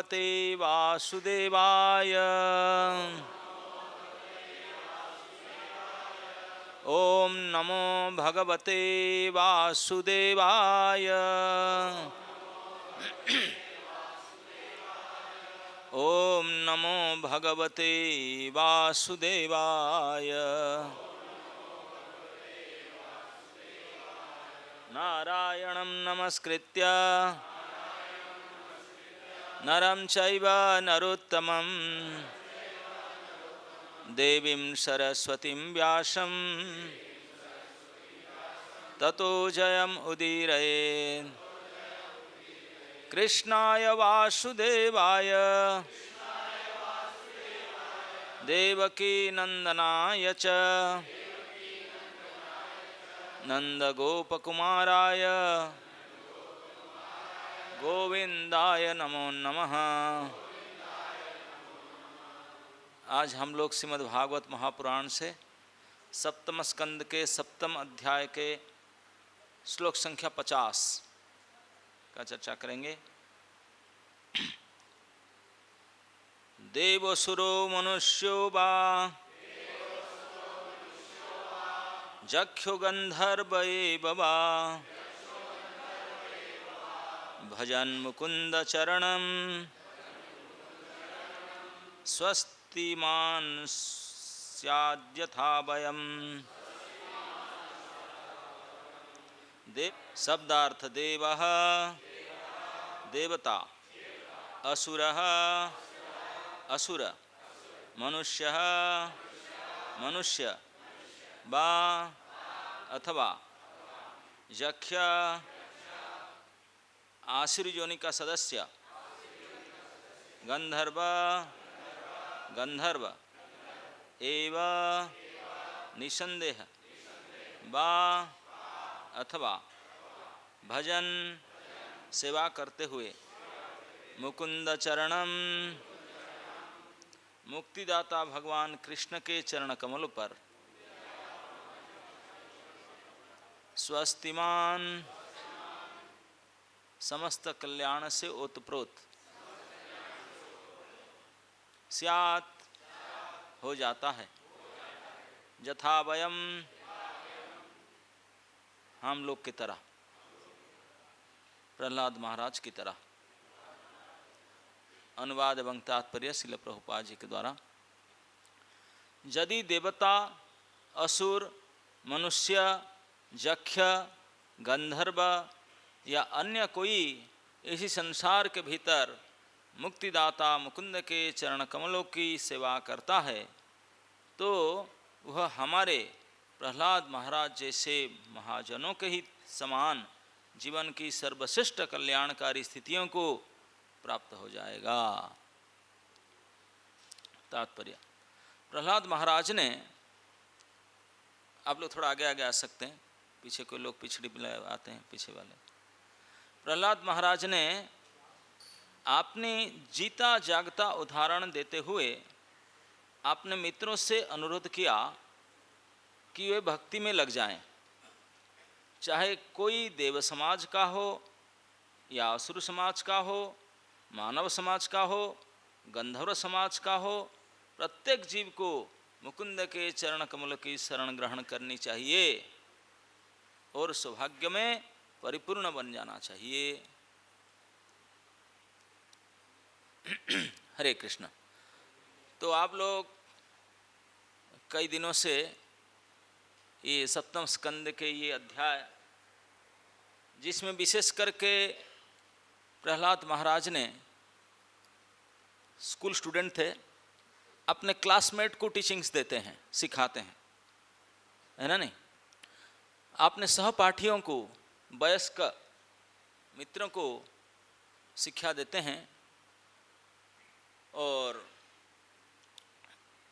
भगवते वासुदेवाय। ओम नमो भगवते वासुदेवाय। ओम नमो भगवते वासुदेवाय। नारायणं नमस्कृत्य नरं चैव नरोत्तमं देवीं सरस्वतीं व्यासं ततो जयम् उदीरयेत्। कृष्णाय वासुदेवाय देवकी नंदनाय च नंदगोपकुमाराय गोविंदाय नमो नमः। आज हम लोग श्रीमद् भागवत महापुराण से सप्तम स्कंद के सप्तम अध्याय के श्लोक संख्या 50 का चर्चा करेंगे। देवसुरो मनुष्यो वा जक्षो गंधर्व एव वा भजन् मुकुंद चरणं स्वस्तिमान् स्याद्यथा वयम्। शब्दार्थ देवः देवता, असुरः असुर, मनुष्यः मनुष्य, वा अथवा यक्ष आसुरी योनि का सदस्य, गंधर्व गंधर्व, एव निसंदेह, वा अथवा भजन सेवा करते हुए, मुकुंद चरणम मुक्तिदाता भगवान कृष्ण के चरण कमल पर, स्वस्तिमान समस्त कल्याण से ओतप्रोत, स्यात् हो जाता है, यथा वयम हम लोग की तरह, प्रहलाद महाराज की तरह। अनुवाद एवं तात्पर्य श्रील प्रभुपाद जी के द्वारा। यदि देवता, असुर, मनुष्य, यक्ष, गंधर्व या अन्य कोई इसी संसार के भीतर मुक्तिदाता मुकुंद के चरण कमलों की सेवा करता है तो वह हमारे प्रहलाद महाराज जैसे महाजनों के ही समान जीवन की सर्वश्रेष्ठ कल्याणकारी स्थितियों को प्राप्त हो जाएगा। तात्पर्य, प्रहलाद महाराज ने, आप लोग थोड़ा आगे आगे आ सकते हैं, पीछे कोई लोग पिछड़ी आते हैं, पीछे वाले। प्रहलाद महाराज ने अपने जीता जागता उदाहरण देते हुए अपने मित्रों से अनुरोध किया कि वे भक्ति में लग जाएं, चाहे कोई देव समाज का हो या असुर समाज का हो, मानव समाज का हो, गंधर्व समाज का हो, प्रत्येक जीव को मुकुंद के चरण कमल की शरण ग्रहण करनी चाहिए और सौभाग्य में परिपूर्ण बन जाना चाहिए। हरे कृष्ण। तो आप लोग कई दिनों से ये सप्तम स्कंद के ये अध्याय, जिसमें विशेष करके प्रहलाद महाराज ने, स्कूल स्टूडेंट थे, अपने क्लासमेट को टीचिंग्स देते हैं, सिखाते हैं, है ना नहीं? अपने सहपाठियों को, वयस्क मित्रों को शिक्षा देते हैं। और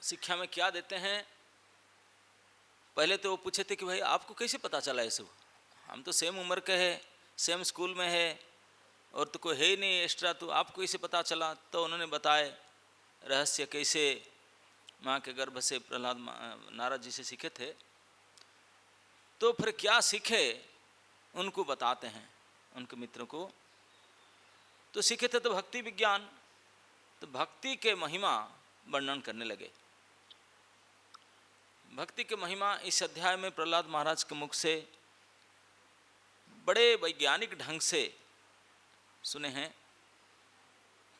शिक्षा में क्या देते हैं? पहले तो वो पूछे थे कि भाई आपको कैसे पता चला ये सब? हम तो सेम उम्र के हैं, सेम स्कूल में है और तो कोई है ही नहीं एक्स्ट्रा, तो आपको कैसे पता चला? तो उन्होंने बताए रहस्य कैसे माँ के गर्भ से प्रहलाद नारद जी से सीखे थे। तो फिर क्या सीखे उनको बताते हैं, उनके मित्रों को। तो सीखे थे तो भक्ति विज्ञान, तो भक्ति के महिमा वर्णन करने लगे। भक्ति के महिमा इस अध्याय में प्रहलाद महाराज के मुख से बड़े वैज्ञानिक ढंग से सुने हैं।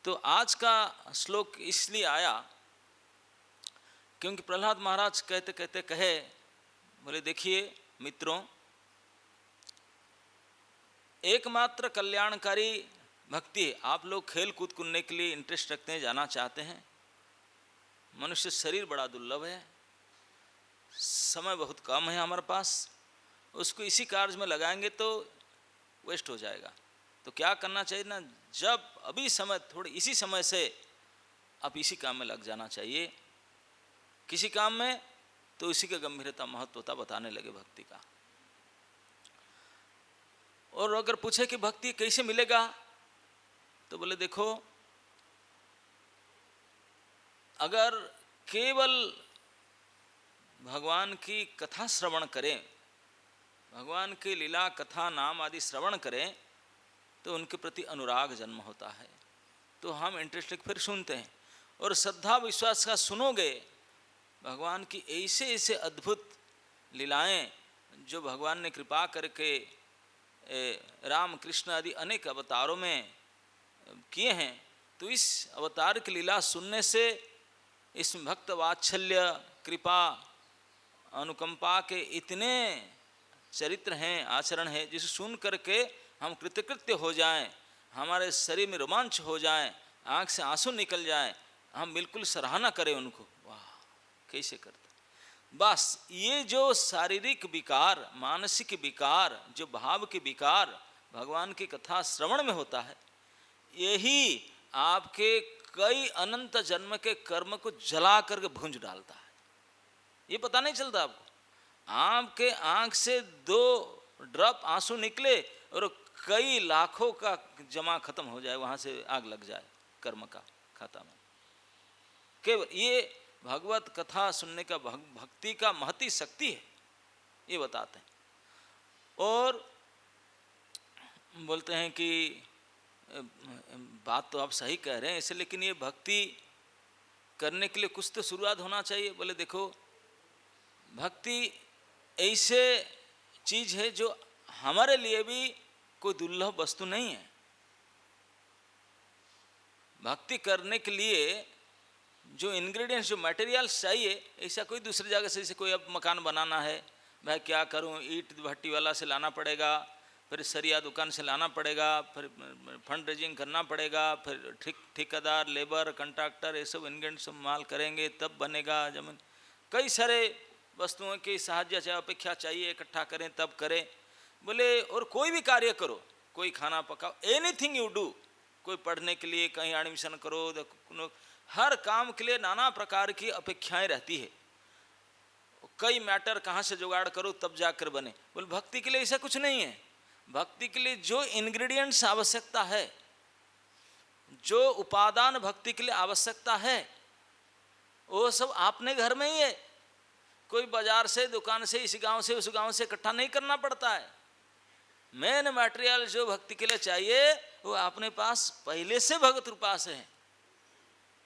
तो आज का श्लोक इसलिए आया क्योंकि प्रहलाद महाराज कहते कहते कहे, बोले देखिए मित्रों, एकमात्र कल्याणकारी भक्ति है। आप लोग खेल कूद करने के लिए इंटरेस्ट रखते हैं, जाना चाहते हैं। मनुष्य शरीर बड़ा दुर्लभ है, समय बहुत कम है हमारे पास, उसको इसी कार्य में लगाएंगे तो वेस्ट हो जाएगा। तो क्या करना चाहिए ना, जब अभी समय थोड़ी इसी समय से आप इसी काम में लग जाना चाहिए, किसी काम में, तो इसी का गंभीरता महत्वता बताने लगे भक्ति का। और अगर पूछे कि भक्ति कैसे मिलेगा, तो बोले देखो, अगर केवल भगवान की कथा श्रवण करें, भगवान की लीला कथा नाम आदि श्रवण करें, तो उनके प्रति अनुराग जन्म होता है, तो हम इंटरेस्ट फिर सुनते हैं। और श्रद्धा विश्वास का सुनोगे, भगवान की ऐसे ऐसे अद्भुत लीलाएं जो भगवान ने कृपा करके राम कृष्ण आदि अनेक अवतारों में किए हैं, तो इस अवतार की लीला सुनने से इसमें भक्त वात्सल्य, कृपा, अनुकंपा के इतने चरित्र हैं, आचरण है, जिसे सुन करके हम कृतकृत्य हो जाएं, हमारे शरीर में रोमांच हो जाएं, आँख से आंसू निकल जाएं, हम बिल्कुल सराहना करें उनको, वाह कैसे करते। बस ये जो शारीरिक विकार, मानसिक विकार, जो भाव के विकार भगवान की कथा श्रवण में होता है, यही आपके कई अनंत जन्म के कर्म को जला करके भूंज डालता है। ये पता नहीं चलता आपको। आपके आंख से 2 ड्रॉप आंसू निकले और कई लाखों का जमा खत्म हो जाए, वहां से आग लग जाए कर्म का खाता में। केवल ये भगवत कथा सुनने का भक्ति का महती शक्ति है, ये बताते हैं। और बोलते हैं कि बात तो आप सही कह रहे हैं इसे, लेकिन ये भक्ति करने के लिए कुछ तो शुरुआत होना चाहिए। बोले देखो, भक्ति ऐसे चीज है जो हमारे लिए भी कोई दुर्लभ वस्तु नहीं है। भक्ति करने के लिए जो इंग्रेडिएंट्स, जो मटेरियल्स चाहिए, ऐसा कोई दूसरी जगह से, जैसे कोई अब मकान बनाना है, मैं क्या करूं, ईंट भट्टी वाला से लाना पड़ेगा, फिर सरिया दुकान से लाना पड़ेगा, फिर फंड रेजिंग करना पड़ेगा, फिर ठेकेदार, लेबर, कंट्रैक्टर, ये सब इंग्रेडिएंट्स माल करेंगे तब बनेगा जमीन। कई सारे वस्तुओं की साहाय्य चाहिए, अपेक्षा चाहिए, इकट्ठा करें तब करें। बोले और कोई भी कार्य करो, कोई खाना पकाओ, एनीथिंग यू डू, कोई पढ़ने के लिए कहीं एडमिशन करो, हर काम के लिए नाना प्रकार की अपेक्षाएं रहती है। कई मैटर कहाँ से जुगाड़ करो तब जाकर बने। बोले भक्ति के लिए ऐसा कुछ नहीं है। भक्ति के लिए जो इंग्रेडिएंट्स आवश्यकता है, जो उपादान भक्ति के लिए आवश्यकता है, वो सब आपने घर में ही है। कोई बाजार से, दुकान से, इस गांव से उस गांव से इकट्ठा नहीं करना पड़ता है। मेन मटेरियल जो भक्ति के लिए चाहिए वो अपने पास पहले से भगवत रूपा से है।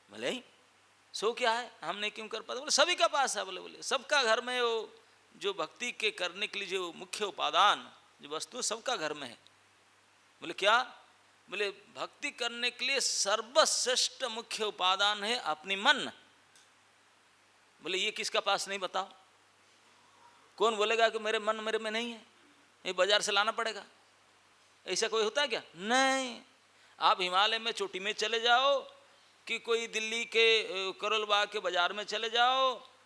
भले ही सो क्या है, हम नहीं क्यों कर पाते, बोले सभी का पास है। बोले सबका घर में वो जो भक्ति के करने के लिए जो मुख्य उपादान, जो वस्तु सबका घर में है। बोले क्या, बोले भक्ति करने के लिए सर्वश्रेष्ठ मुख्य उपादान है अपनी मन। बोले ये किसका पास नहीं, बताओ। कौन बोलेगा कि मेरे मन मेरे में नहीं है, ये बाजार से लाना पड़ेगा? ऐसा कोई होता है क्या? नहीं। आप हिमालय में चोटी में चले जाओ, कि कोई दिल्ली के करोल बाग के बाजार में चले जाओ,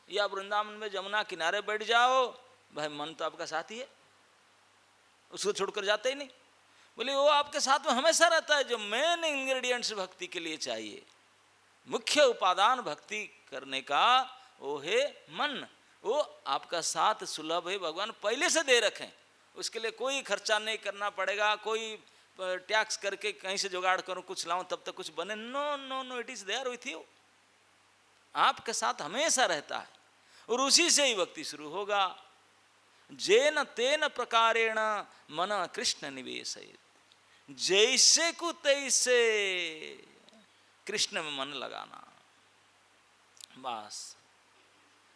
या वृंदावन में जमुना किनारे बैठ जाओ, भाई मन तो आपका साथ ही है, उसको छोड़कर जाते ही नहीं। बोले वो आपके साथ में हमेशा रहता है। जो मेन इंग्रेडिएंट्स भक्ति के लिए चाहिए, मुख्य उपादान भक्ति करने का, वो है मन। वो आपका साथ सुलभ है, भगवान पहले से दे रखें, उसके लिए कोई खर्चा नहीं करना पड़ेगा, कोई टैक्स करके कहीं से जुगाड़ करूं कुछ लाऊं तब तक कुछ बने। No no no, it is there with you, आपके साथ हमेशा रहता है। और उसी से ही भक्ति शुरू होगा। जेन तेन प्रकारेण मन कृष्ण निवेशयेत्, जैसे को तैसे। कृष्ण में मन लगाना, बस।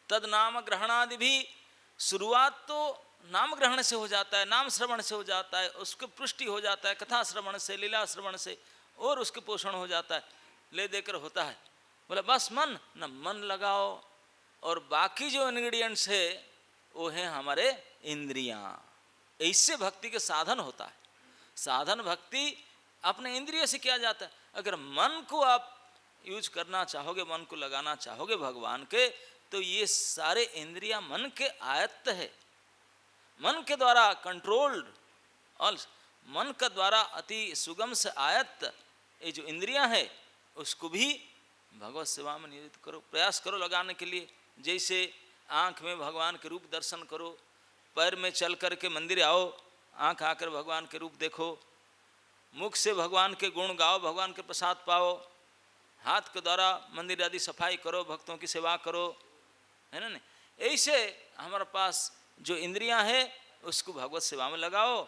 तद नाम ग्रहणादि भी, शुरुआत तो नाम ग्रहण से हो जाता है, नाम श्रवण से हो जाता है, उसको पुष्टि हो जाता है कथा श्रवण से, लीला श्रवण से, और उसके पोषण हो जाता है, ले देकर होता है। बोला बस मन न मन लगाओ, और बाकी जो इंग्रेडिएंट्स है वो है हमारे इंद्रियां। इससे भक्ति के साधन होता है। साधन भक्ति अपने इंद्रियों से किया जाता है। अगर मन को आप यूज करना चाहोगे, मन को लगाना चाहोगे भगवान के, तो ये सारे इंद्रियां मन के आयत्त है, मन के द्वारा कंट्रोल्ड, और मन का द्वारा अति सुगम से आयत्त ये जो इंद्रियां है उसको भी भगवत सेवा में नियोजित करो, प्रयास करो लगाने के लिए। जैसे आँख में भगवान के रूप दर्शन करो, पैर में चल कर के मंदिर आओ, आँख आकर भगवान के रूप देखो, मुख से भगवान के गुण गाओ, भगवान के प्रसाद पाओ, हाथ के द्वारा मंदिर आदि सफाई करो, भक्तों की सेवा करो, है ना। नहीं ऐसे हमारे पास जो इंद्रियां हैं उसको भगवत सेवा में लगाओ,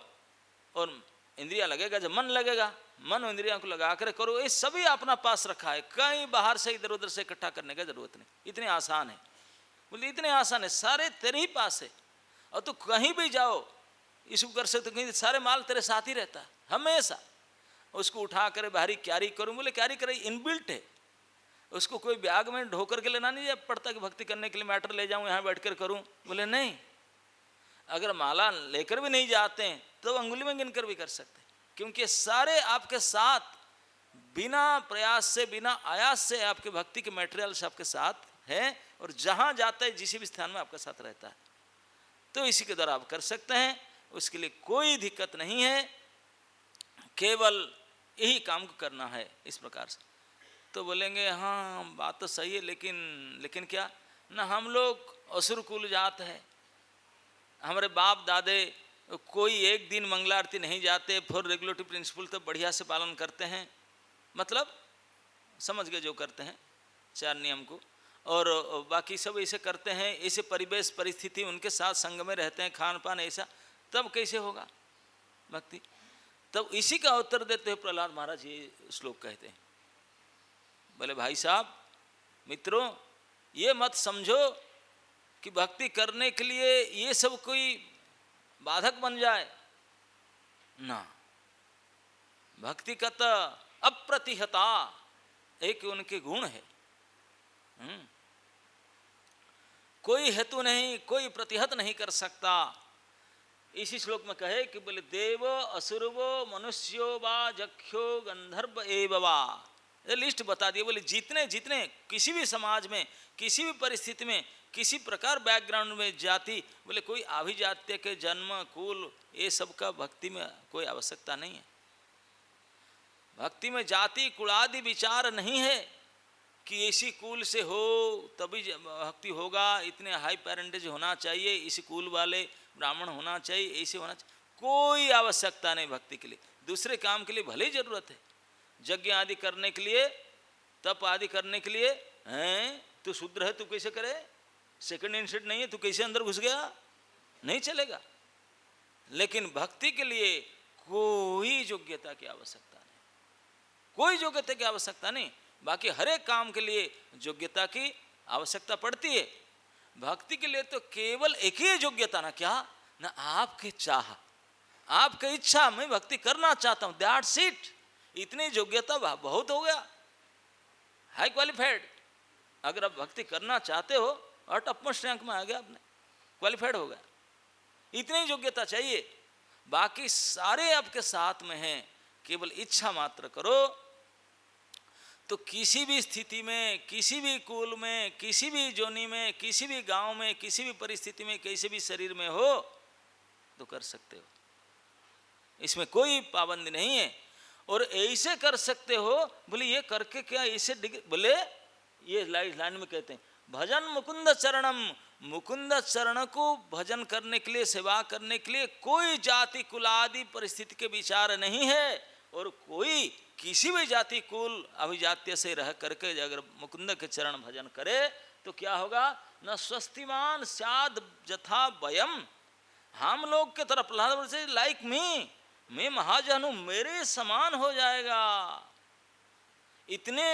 और इंद्रिया लगेगा जब मन लगेगा, मन और इंद्रियों को लगा कर करो। ये सभी अपना पास रखा है, कहीं बाहर से इधर उधर से इकट्ठा करने का जरूरत नहीं, इतने आसान है। बोले इतने आसान है, सारे तेरे ही पास है, और तू कहीं भी जाओ इसको कर सकते, कहीं सारे माल तेरे साथ ही रहता है हमेशा। उसको उठा कर भारी क्यारी करूँ, बोले क्यारी करे इनबिल्ट है, उसको कोई बैग में ढोकर के लेना नहीं पड़ता कि भक्ति करने के लिए मैटर ले जाऊँ यहाँ बैठ कर करूँ। बोले नहीं, अगर माला लेकर भी नहीं जाते हैं तो अंगुली में गिनकर भी कर सकते हैं, क्योंकि सारे आपके साथ बिना प्रयास से, बिना आयास से आपके भक्ति के मटेरियल्स आपके साथ हैं, और जहाँ जाता है जिस भी स्थान में आपके साथ रहता है, तो इसी के द्वारा आप कर सकते हैं। उसके लिए कोई दिक्कत नहीं है, केवल यही काम को करना है इस प्रकार से। तो बोलेंगे हाँ बात तो सही है, लेकिन क्या ना, हम लोग असुर कुल जात है, हमारे बाप दादे कोई एक दिन मंगला आरती नहीं जाते, फॉर रेगुलेटरी प्रिंसिपल तो बढ़िया से पालन करते हैं, मतलब समझ गए जो करते हैं 4 नियम को, और बाकी सब ऐसे करते हैं, ऐसे परिवेश परिस्थिति उनके साथ संग में रहते हैं, खान पान ऐसा, तब कैसे होगा भक्ति। तब इसी का उत्तर देते हुए प्रहलाद महाराज ये श्लोक कहते हैं, बोले भाई साहब मित्रों, ये मत समझो कि भक्ति करने के लिए ये सब कोई बाधक बन जाए ना। भक्ति का तो अप्रतिहता एक उनके गुण है, कोई हेतु नहीं, कोई प्रतिहत नहीं कर सकता। इसी श्लोक में कहे कि बोले देव असुरवो मनुष्यो वा जख्यो गंधर्व एव वा, ये लिस्ट बता दिए। बोले जितने जितने किसी भी समाज में, किसी भी परिस्थिति में, किसी प्रकार बैकग्राउंड में जाति, बोले कोई अभिजात्य के जन्म कुल ये सब का भक्ति में कोई आवश्यकता नहीं है। भक्ति में जाति कुलादि विचार नहीं है कि इसी कुल से हो तभी भक्ति होगा, इतने हाई पेरेंटेज होना चाहिए, इसी कुल वाले ब्राह्मण होना चाहिए, ऐसे होना चाहिए, कोई आवश्यकता नहीं भक्ति के लिए। दूसरे काम के लिए भले ही जरूरत है, यज्ञ आदि करने के लिए, तप आदि करने के लिए, हैं तू शूद्र है, तू कैसे करे, सेकंड इंस्टेंट नहीं है, तू कैसे अंदर घुस गया, नहीं चलेगा। लेकिन भक्ति के लिए कोई योग्यता की आवश्यकता नहीं, कोई योग्यता की आवश्यकता नहीं। बाकी हर एक काम के लिए योग्यता की आवश्यकता पड़ती है। भक्ति के लिए तो केवल एक ही योग्यता, ना क्या, ना आपकी चाह, आपकी इच्छा, मैं भक्ति करना चाहता हूं, दैट्स इट। इतनी योग्यता बहुत हो गया, हाई क्वालिफाइड। अगर आप भक्ति करना चाहते हो और टॉपमोस्ट रैंक में आ गया, आपने क्वालिफाइड हो गया, इतनी योग्यता चाहिए। बाकी सारे आपके साथ में हैं, केवल इच्छा मात्र करो तो किसी भी स्थिति में, किसी भी कुल में, किसी भी जोनी में, किसी भी गांव में, किसी भी परिस्थिति में, किसी भी शरीर में हो तो कर सकते हो, इसमें कोई पाबंदी नहीं है। और ऐसे कर सकते हो, बोले ये करके क्या, ऐसे बोले ये लाइन में कहते हैं भजन मुकुंद चरणम, मुकुंद चरण को भजन करने के लिए, सेवा करने के लिए कोई जाति कुलादि परिस्थिति के विचार नहीं है। और कोई किसी भी जाति कुल अभिजात्य से रह करके अगर मुकुंद के चरण भजन करे तो क्या होगा, न स्वस्तिमान स्याद जथा वयम, हम लोग के तरफ प्रहलाद से लाइक मी, मैं महाजन हूं, मेरे समान हो जाएगा। इतने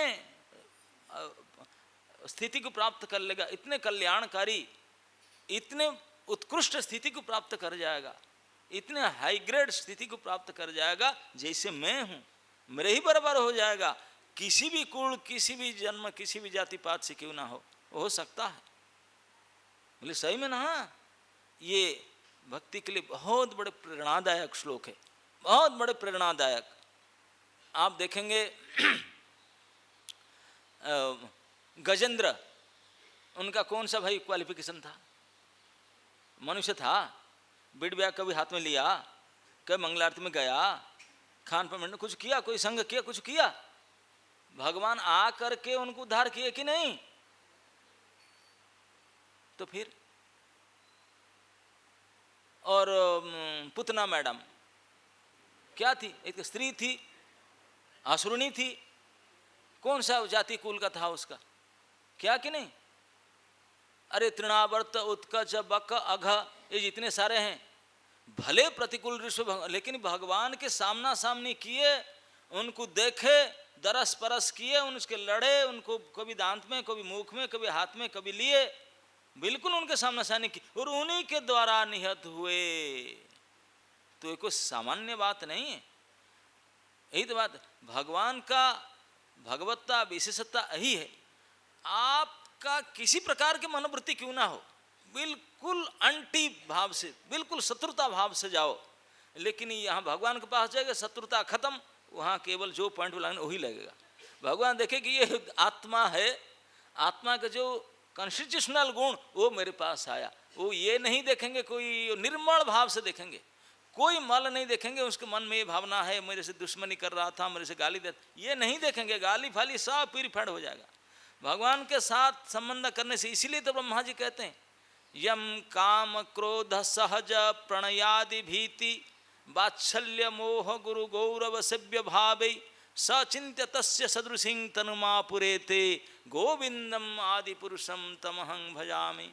स्थिति को प्राप्त कर लेगा, इतने कल्याणकारी, इतने उत्कृष्ट स्थिति को प्राप्त कर जाएगा, इतने हाई ग्रेड स्थिति को प्राप्त कर जाएगा जैसे मैं हूँ, मेरे ही बराबर हो जाएगा। किसी भी कुल, किसी भी जन्म, किसी भी जाति पात से क्यों ना हो सकता है। बोले सही में ना, ये भक्ति के लिए बहुत बड़े प्रेरणादायक श्लोक है, बहुत बड़े प्रेरणादायक। आप देखेंगे गजेंद्र, उनका कौन सा भाई क्वालिफिकेशन था? मनुष्य था, बीड़ ब्याग कभी हाथ में लिया, कभी मंगलारती में गया, खान पान में कुछ किया, कोई संग किया, कुछ किया? भगवान आ करके उनको उद्धार किए कि नहीं? तो फिर और पुतना मैडम क्या थी? एक स्त्री थी, आसुरनी थी, कौन सा जाति कुल का था उसका, क्या कि नहीं? अरे तृणावर्त उत्कच बक अघ, ये जितने सारे हैं, भले प्रतिकूल ऋषभ, लेकिन भगवान के सामना सामने किए, उनको देखे, दरस परस किए, उनके लड़े, उनको कभी दांत में, कभी मुख में, कभी हाथ में, कभी लिए, बिल्कुल उनके सामने सामने की, और उन्हीं के द्वारा निहत हुए। तो ये कोई सामान्य बात नहीं है। यही तो बात, भगवान का भगवत्ता विशेषता यही है, आपका किसी प्रकार की मनोवृत्ति क्यों ना हो, बिल्कुल अंटी भाव से, बिल्कुल शत्रुता भाव से जाओ, लेकिन यहाँ भगवान के पास जाएगा, शत्रुता खत्म, वहाँ केवल जो पॉइंट लगेगा वही लगेगा। भगवान देखे कि ये आत्मा है, आत्मा का जो कॉन्स्टिट्यूशनल गुण वो मेरे पास आया, वो ये नहीं देखेंगे, कोई निर्मल भाव से देखेंगे, कोई मल नहीं देखेंगे, उसके मन में ये भावना है मेरे से दुश्मनी कर रहा था, मेरे से गाली दे, ये नहीं देखेंगे, गाली फाली सब प्यूरिफाइड हो जाएगा भगवान के साथ संबंध करने से। इसीलिए तो ब्रह्मा जी कहते हैं, यम काम क्रोध सहज प्रणयादि भीति वात्सल्य मोह गुरु गौरव सेव्य भावे सचिंत्य तस्य सदृशिं तनुमा पुरेते गोविंदम आदि पुरुषम तमहं भजामि।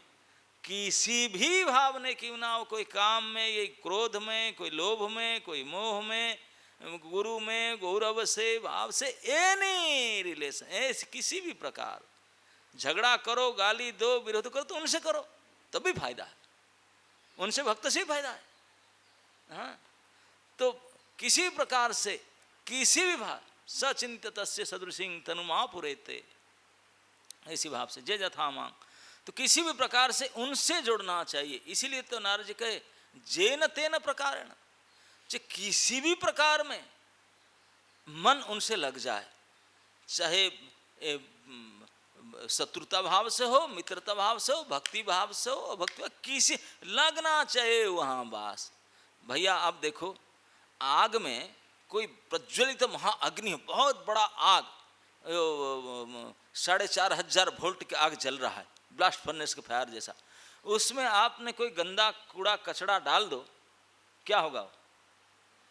किसी भी भाव ने क्यों ना हो, कोई काम में, ये क्रोध में, कोई लोभ में, कोई मोह में, गुरु में, गौरव से, भाव से, एनी रिलेशन, ऐसे किसी भी प्रकार झगड़ा करो, गाली दो, विरोध करो, तो उनसे करो तभी फायदा है, उनसे भक्त से ही फायदा है। हाँ, तो किसी प्रकार से, किसी भी भाव, सचिंत्य तस्य सदृशिं तनुमा पुरेते, ऐसी भाव से जय जथा मांग, तो किसी भी प्रकार से उनसे जुड़ना चाहिए। इसीलिए तो नारद जी कहे जेन तेन प्रकारेण, किसी भी प्रकार में मन उनसे लग जाए, चाहे शत्रुता भाव से हो, मित्रता भाव से हो, भक्ति भाव से हो, भक्ति किसी लगना चाहिए वहाँ बास। भैया आप देखो, आग में कोई प्रज्वलित महाअग्नि हो, बहुत बड़ा आग, 4500 वोल्ट की आग जल रहा है, ब्लास्ट फर्नेस के फायर जैसा, उसमें आपने कोई गंदा कूड़ा कचड़ा डाल दो, क्या होगा?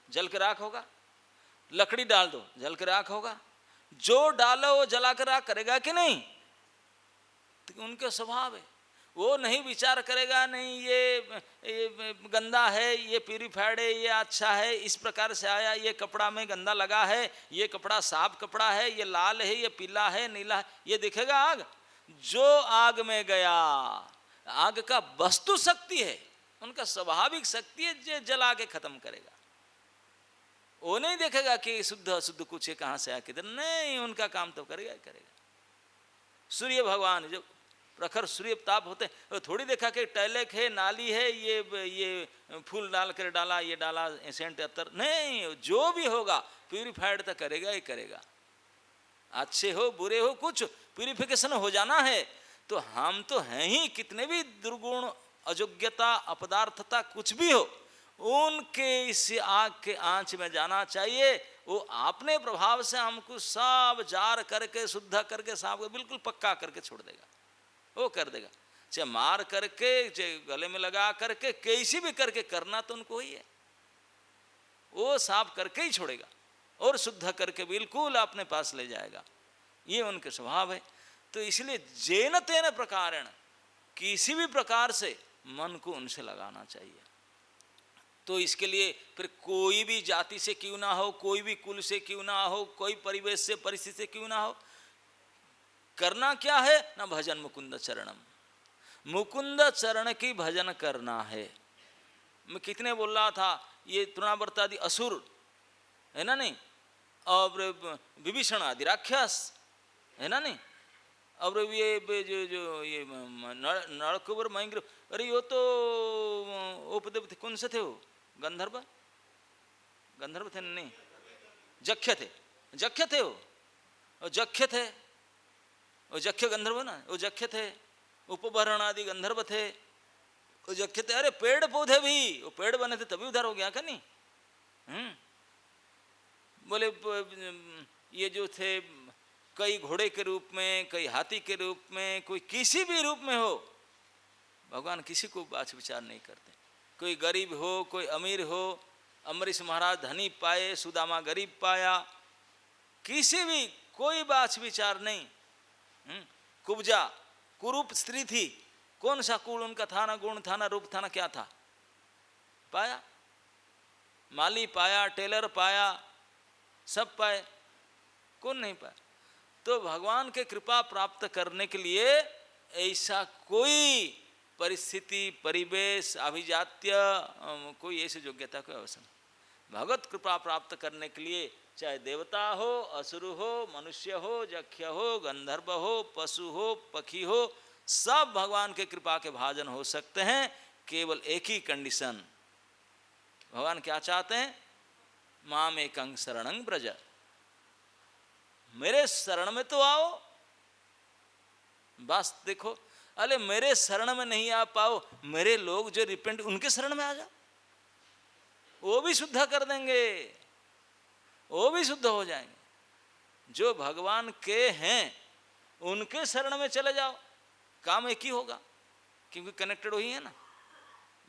जल के राख होगा। लकड़ी डाल दो, जल के राख होगा। जो डालो वो जला कर राख करेगा कि नहीं? तो उनके स्वभाव है, वो नहीं विचार करेगा, नहीं ये गंदा है, ये प्यूरिफाइड है, ये अच्छा है, इस प्रकार से आया, ये कपड़ा में गंदा लगा है, ये कपड़ा साफ कपड़ा है, ये लाल है, ये पीला है, नीला है, ये दिखेगा आग। जो आग में गया, आग का वस्तु शक्ति है, उनका स्वाभाविक शक्ति है, जो जला के खत्म करेगा। वो नहीं देखेगा कि शुद्ध अशुद्ध कुछ है, कहाँ से आया, किधर, नहीं, उनका काम तो करेगा ही करेगा। सूर्य भगवान जब प्रखर सूर्य ताप होते हैं, तो थोड़ी देखा कि टैलेक है, नाली है, ये फूल डाल कर डाला, ये डाला एसेंट अतर, नहीं, जो भी होगा प्यूरिफाइड तो करेगा ही करेगा। अच्छे हो बुरे हो, कुछ प्यूरिफिकेशन हो जाना है। तो हम तो हैं ही, कितने भी दुर्गुण, अयोग्यता, अपदार्थता कुछ भी हो, उनके इस आग के आंच में जाना चाहिए। वो अपने प्रभाव से हमको सब जार करके, शुद्ध करके, साफ करके, बिल्कुल पक्का करके छोड़ देगा, वो कर देगा। चाहे मार करके, चाहे गले में लगा करके, कैसी भी करके करना तो उनको ही है, वो साफ करके ही छोड़ेगा और शुद्ध करके बिल्कुल अपने पास ले जाएगा। ये उनके स्वभाव है। तो इसलिए जेन तेन प्रकारेण, किसी भी प्रकार से मन को उनसे लगाना चाहिए। तो इसके लिए फिर कोई भी जाति से क्यों ना हो, कोई भी कुल से क्यों ना हो, कोई परिवेश से परिस्थिति से क्यों ना हो, करना क्या है ना, भजन मुकुंद चरणम, मुकुंद चरण की भजन करना है। मैं कितने बोल रहा था, ये तृणावर्तादि असुर है ना नहीं, और विभीषण आदि राक्षस है ना नहीं, और ये जो ये नरकुबर महेंद्र, अरे यो तो उपदेव थे, कौन से थे वो, गंधर्व, गंधर्व थे नहीं, जख्य थे, जख्य थे वो जख्य थे, वो जख्य गंधर्व ना, वो जख्य थे, उपभरण आदि गंधर्व थे, वो जख्य थे। अरे पेड़ पौधे भी, वो पेड़ बने थे तभी उधार हो गया क्या नहीं? बोले ये जो थे कई घोड़े के रूप में, कई हाथी के रूप में, कोई किसी भी रूप में हो, भगवान किसी को बात विचार नहीं करते। कोई गरीब हो, कोई अमीर हो, अम्बरीश महाराज धनी पाए, सुदामा गरीब पाया, किसी भी कोई बात विचार नहीं। कुब्जा कुरूप स्त्री थी, कौन सा कुल उनका था ना, गुण था ना, रूप था ना, क्या था, पाया, माली पाया, टेलर पाया, सब पाए, कौन नहीं पाया। तो भगवान के कृपा प्राप्त करने के लिए ऐसा कोई परिस्थिति, परिवेश, अभिजात्य, कोई ऐसी योग्यता कोई आवश्यक नहीं। भगवत कृपा प्राप्त करने के लिए चाहे देवता हो, असुर हो, मनुष्य हो, जख्य हो, गंधर्व हो, पशु हो, पक्षी हो, सब भगवान के कृपा के भाजन हो सकते हैं। केवल एक ही कंडीशन, भगवान क्या चाहते हैं, माम एकं शरणं व्रज, मेरे शरण में तो आओ। बस देखो, अरे मेरे शरण में नहीं आ पाओ, मेरे लोग जो रिपेंट, उनके शरण में आ जाओ, वो भी शुद्ध कर देंगे, वो भी शुद्ध हो जाएंगे। जो भगवान के हैं उनके शरण में चले जाओ, काम एक ही होगा, क्योंकि कनेक्टेड वही है ना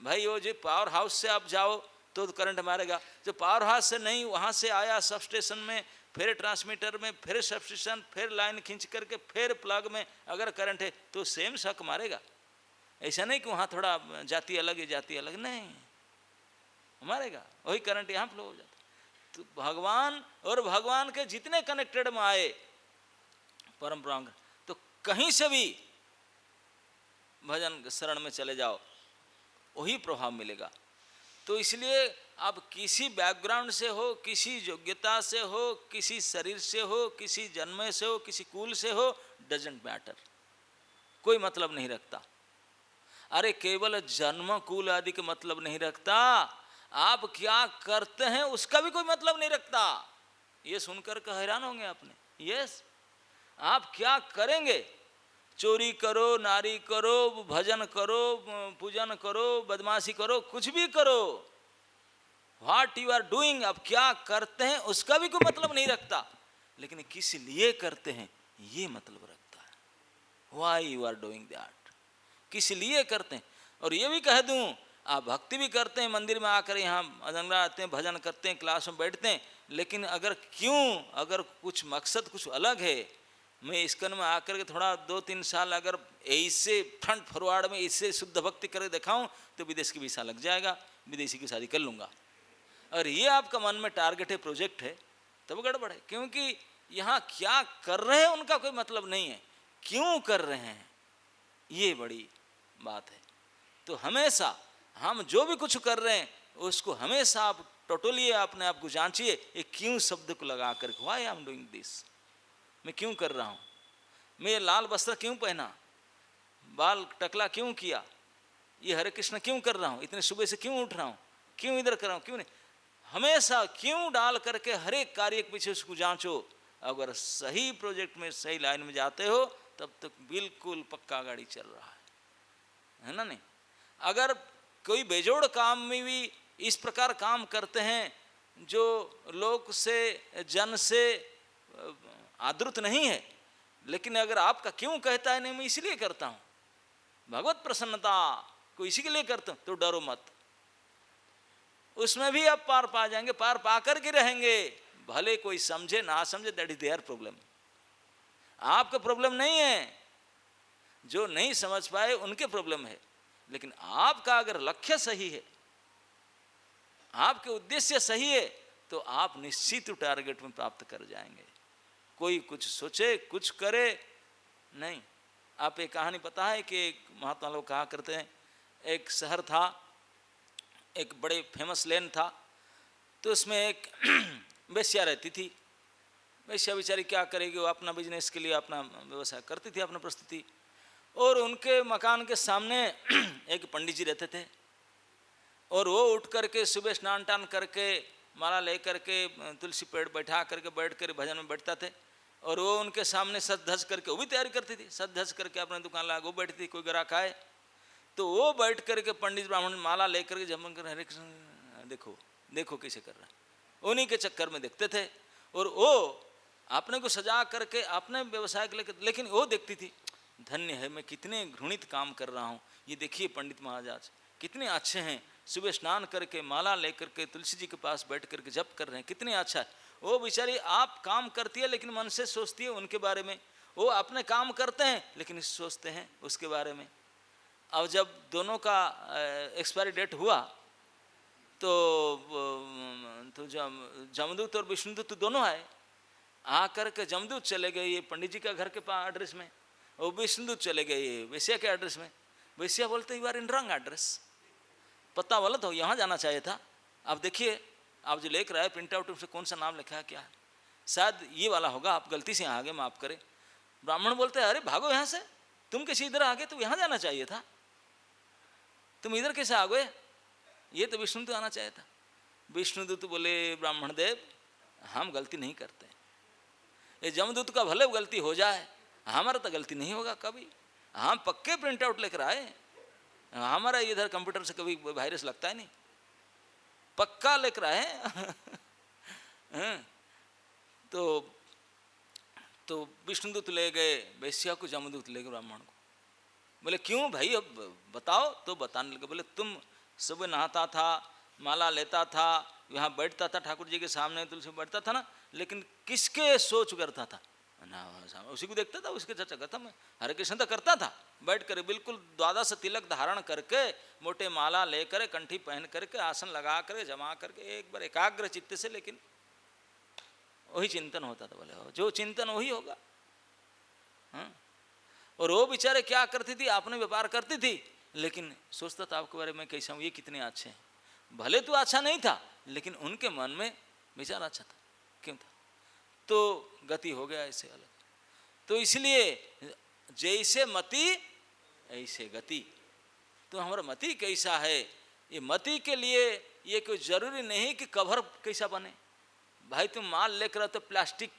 भाई। वो जो पावर हाउस से आप जाओ तो करंट मारेगा, जो पावर हाउस से नहीं, वहाँ से आया सब स्टेशन में, फिर ट्रांसमीटर में, फिर सब स्टेशन, फिर लाइन खींच करके फिर प्लग में अगर करंट है तो सेम शक मारेगा। ऐसा नहीं कि वहाँ थोड़ा जाति अलग है, जाति अलग नहीं, मारेगा, वही करंट यहाँ फ्लो हो जाता। तो भगवान और भगवान के जितने कनेक्टेड में आए परंपरा, तो कहीं से भी भजन शरण में चले जाओ, वही प्रभाव मिलेगा। तो इसलिए आप किसी बैकग्राउंड से हो, किसी योग्यता से हो, किसी शरीर से हो, किसी जन्म से हो, किसी कुल से हो, डजेंट मैटर, कोई मतलब नहीं रखता। अरे केवल जन्म कुल आदि के मतलब नहीं रखता, आप क्या करते हैं उसका भी कोई मतलब नहीं रखता। ये सुनकर के हैरान होंगे आपने, यस, आप क्या करेंगे, चोरी करो, नारी करो, भजन करो, पूजन करो, बदमाशी करो, कुछ भी करो, व्हाट यू आर डूइंग, आप क्या करते हैं उसका भी कोई मतलब नहीं रखता, लेकिन किस लिए करते हैं ये मतलब रखता है। Why you are doing that, किस लिए करते हैं। और ये भी कह दूं, आप भक्ति भी करते हैं, मंदिर में आकर यहाँ अजंगला आते हैं, भजन करते हैं, क्लास में बैठते हैं, लेकिन अगर क्यों, अगर कुछ मकसद कुछ अलग है, मैं इस्कन में आकर के थोड़ा 2-3 साल अगर ऐसे फ्रंट फॉरवर्ड में इससे शुद्ध भक्ति करके दिखाऊं तो विदेश की वीसा लग जाएगा, विदेशी की शादी कर लूँगा। और ये आपका मन में टारगेट है, प्रोजेक्ट है, तब गड़बड़ है। क्योंकि यहाँ क्या कर रहे हैं उनका कोई मतलब नहीं है, क्यों कर रहे हैं ये बड़ी बात है। तो हमेशा हम जो भी कुछ कर रहे हैं उसको हमेशा आप टोटली अपने आप को जांचिए, ये क्यों शब्द को लगा कर, why I am doing this, मैं क्यों कर रहा हूँ, मैं ये लाल वस्त्र क्यों पहना, बाल टकला क्यों किया, ये हरे कृष्ण क्यों कर रहा हूँ, इतने सुबह से क्यों उठ रहा हूँ, क्यों इधर कर रहा हूँ, क्यों नहीं, हमेशा क्यों डाल करके हर एक कार्य के पीछे उसको जांचो। अगर सही प्रोजेक्ट में सही लाइन में जाते हो तब तक बिल्कुल पक्का गाड़ी चल रहा है ना नहीं। अगर कोई बेजोड़ काम में भी इस प्रकार काम करते हैं जो लोक से जन से आदृत नहीं है, लेकिन अगर आपका क्यों कहता है नहीं मैं इसलिए करता हूँ, भगवत प्रसन्नता को इसी के लिए करता हूँ, तो डरो मत, उसमें भी आप पार पा जाएंगे, पार पा कर के रहेंगे। भले कोई समझे ना समझे, दैट इज देयर प्रॉब्लम, आपका प्रॉब्लम नहीं है, जो नहीं समझ पाए उनके प्रॉब्लम है। लेकिन आपका अगर लक्ष्य सही है, आपके उद्देश्य सही है तो आप निश्चित टारगेट में प्राप्त कर जाएंगे। कोई कुछ सोचे कुछ करे नहीं। आप एक कहानी पता है कि एक महात्मा लोग कहा करते हैं, एक शहर था, एक बड़े फेमस लेन था, तो उसमें एक वेश्या रहती थी। वेश्या बेचारी क्या करेगी, वो अपना बिजनेस के लिए अपना व्यवसाय करती थी, अपना प्रस्तुति। और उनके मकान के सामने एक पंडित जी रहते थे, और वो उठ करके सुबह स्नान टान करके माला ले करके तुलसी पेड़ बैठा करके बैठ कर भजन में बैठता थे। और वो उनके सामने सज धज करके वो भी तैयारी करती थी, सज धज करके अपने दुकान लगा वो बैठती थी, कोई ग्राहक आए तो वो बैठ करके पंडित ब्राह्मण माला ले करके जमन कर हरे कृष्ण देखो देखो कैसे कर रहा है, उन्हीं के चक्कर में देखते थे। और वो अपने को सजा करके अपने व्यवसाय के लिए, लेकिन वो देखती थी धन्य है मैं कितने घृणित काम कर रहा हूँ, ये देखिए पंडित महाराज कितने अच्छे हैं, सुबह स्नान करके माला लेकर के तुलसी जी के पास बैठ करके जप कर रहे हैं, कितने अच्छा है। वो बेचारी आप काम करती है लेकिन मन से सोचती है उनके बारे में, वो अपने काम करते हैं लेकिन सोचते हैं उसके बारे में। अब जब दोनों का एक्सपायरी डेट हुआ तो जमदूत और विष्णुदूत दोनों आए, आकर के जमदूत चले गए ये पंडित जी का घर के पास एड्रेस में, और विष्णुदूत चले गए ये वैश्या के एड्रेस में। वैश्या बोलते you are in wrong address, पता गलत हो, यहाँ जाना चाहिए था। आप देखिए आप जो लेकर आए प्रिंट आउट से कौन सा नाम लिखा है क्या है, शायद ये वाला होगा, आप गलती से यहाँ आ गए, माफ़ करें। ब्राह्मण बोलते हैं अरे भागो यहाँ से, तुम कैसे इधर आ गए, तो यहाँ जाना चाहिए था, तुम इधर कैसे आ गए, ये तो विष्णु तो आना चाहिए था। विष्णुदूत बोले ब्राह्मण देव हम गलती नहीं करते, ये जमदूत का भले गलती हो जाए हमारा तो गलती नहीं होगा कभी, हम पक्के प्रिंट आउट लेकर आए, हमारा इधर कंप्यूटर से कभी वायरस लगता है नहीं, पक्का लेकर आए तो विष्णुदूत ले गए वैश्या को, जमदूत ले गए ब्राह्मण को। बोले क्यों भाई अब बताओ, तो बताने लगे। बोले तुम सुबह नहाता था, माला लेता था, यहाँ बैठता था ठाकुर जी के सामने तुलसी बैठता था ना, लेकिन किसके सोच करता था ना, उसी को देखता था, उसके चर्चा करता। मैं हरे कृष्ण तो करता था, बैठ कर बिल्कुल द्वादश तिलक धारण करके मोटे माला लेकर कंठी पहन करके आसन लगा कर जमा करके एक बार एकाग्र चित्त से, लेकिन वही चिंतन होता था। बोले जो चिंतन वही होगा। हाँ, और वो बेचारे क्या करती थी, आपने व्यापार करती थी लेकिन सोचता था आपके बारे में कैसा हूँ, ये कितने अच्छे हैं, भले तो अच्छा नहीं था लेकिन उनके मन में विचार अच्छा था, क्यों था, तो गति हो गया ऐसे अलग। तो इसलिए जैसे मति ऐसे गति, तो हमारा मति कैसा है, ये मति के लिए ये कोई जरूरी नहीं कि कवर कैसा बने। भाई तुम माल लेकर तो प्लास्टिक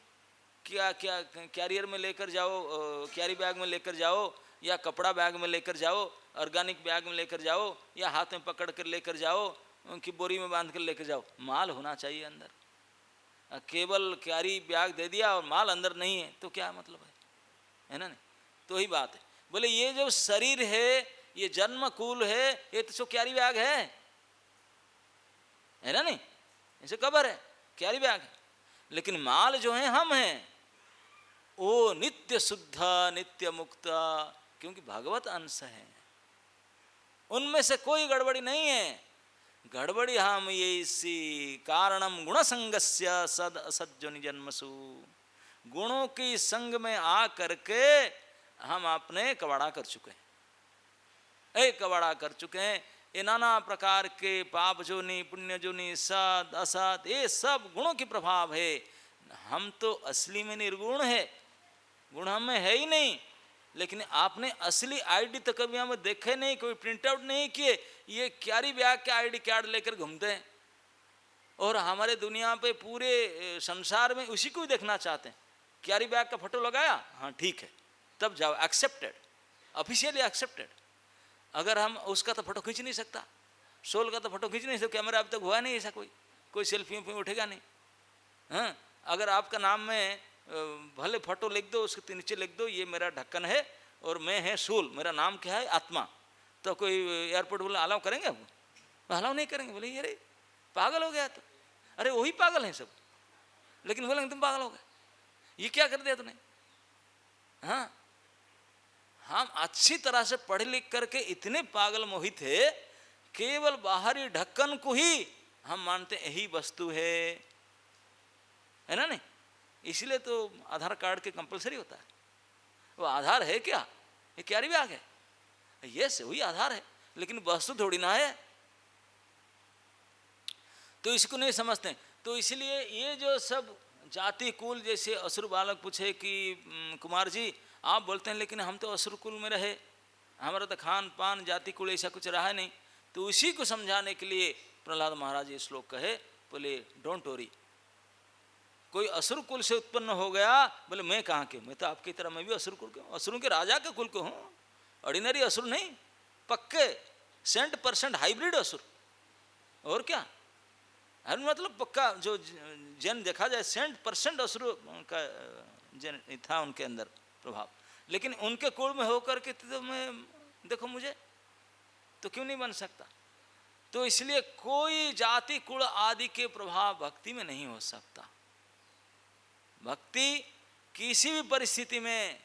क्या क्या कैरियर में लेकर जाओ, कैरी बैग में लेकर जाओ, या कपड़ा बैग में लेकर जाओ, ऑर्गेनिक बैग में लेकर जाओ, या हाथ में पकड़ कर लेकर जाओ, उनकी बोरी में बांध कर लेकर जाओ, माल होना चाहिए अंदर। केवल कैरी बैग दे दिया और माल अंदर नहीं है तो क्या मतलब है ना। नहीं तो ही बात है। बोले ये जो शरीर है ये जन्म कूल है, ये तो कैरी बैग है ना, नहीं ऐसे कबर है, कैरी बैग है। लेकिन माल जो है हम हैं, वो नित्य शुद्ध नित्य मुक्त, क्योंकि भगवत अंश है, उनमें से कोई गड़बड़ी नहीं है। गड़बड़ी हम ये इसी कारणम गुण संगस्य सद असज्जनि जन्मसु, गुणों की संग में आ करके हम अपने कबाड़ा कर चुके हैं, एक कबाड़ा कर चुके हैं। ये नाना प्रकार के पाप जोनि पुण्य जोनि सद असत, ये सब गुणों की प्रभाव है। हम तो असली में निर्गुण है, गुण हमें है ही नहीं। लेकिन आपने असली आईडी तो कभी हमें देखे नहीं, कोई प्रिंट आउट नहीं किए, ये कैरी बैग के आईडी कार्ड लेकर घूमते हैं और हमारे दुनिया पे पूरे संसार में उसी को ही देखना चाहते हैं। कैरी बैग का फोटो लगाया, हाँ ठीक है, तब जाओ, एक्सेप्टेड, ऑफिशियली एक्सेप्टेड। अगर हम उसका तो फोटो खींच नहीं सकता, सोल का तो फोटो खींच नहीं सकता, कैमरा अब तक हुआ नहीं ऐसा, कोई सेल्फी उठेगा नहीं। हाँ, अगर आपका नाम में भले फोटो लिख दो, उसके नीचे लिख दो ये मेरा ढक्कन है और मैं है सूल, मेरा नाम क्या है आत्मा, तो कोई एयरपोर्ट बोला अलाउ करेंगे? अब अलाउ नहीं करेंगे। बोले अरे पागल हो गया, तो अरे वही पागल हैं सब, लेकिन बोलेंगे तुम पागल हो गए, ये क्या कर दिया तूने। हाँ, हम अच्छी तरह से पढ़ लिख करके इतने पागल मोहित है, केवल बाहरी ढक्कन को ही हम मानते यही वस्तु है ना नहीं? इसलिए तो आधार कार्ड के कंपलसरी होता है। वो आधार है क्या? ये क्या विभाग है? यस, वही आधार है, लेकिन वस्तु थोड़ी ना है। तो इसको नहीं समझते। तो इसलिए ये जो सब जाति कुल, जैसे असुर बालक पूछे कि कुमार जी आप बोलते हैं लेकिन हम तो असुर कुल में रहे, हमारा तो खान पान जाति कुल ऐसा कुछ रहा नहीं। तो उसी को समझाने के लिए प्रहलाद महाराज ये श्लोक कहे, बोले डोंट वरी, कोई असुर कुल से उत्पन्न हो गया, बोले मैं कहाँ के, मैं तो आपकी तरह मैं भी असुर कुल के हूँ, असुरों के राजा के कुल को हूँ, ऑर्डिनरी असुर नहीं, पक्के 100% हाइब्रिड असुर। और क्या मतलब पक्का जो जन देखा जाए 100% असुर का जन था उनके अंदर प्रभाव, लेकिन उनके कुल में होकर के तो मैं देखो मुझे तो क्यों नहीं बन सकता। तो इसलिए कोई जाति कुल आदि के प्रभाव भक्ति में नहीं हो सकता। भक्ति किसी भी परिस्थिति में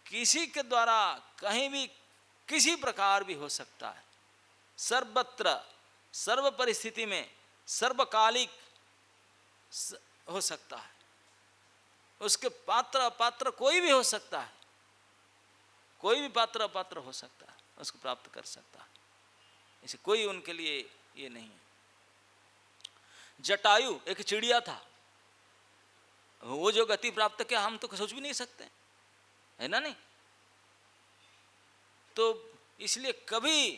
किसी के द्वारा कहीं भी किसी प्रकार भी हो सकता है, सर्वत्र सर्व परिस्थिति में सर्वकालिक हो सकता है। उसके पात्र अपात्र कोई भी हो सकता है, कोई भी पात्र अपात्र हो सकता है, उसको प्राप्त कर सकता है। इसे कोई उनके लिए ये नहीं है। जटायु एक चिड़िया था, वो जो गति प्राप्त किया हम तो सोच भी नहीं सकते, है ना नहीं? तो इसलिए कभी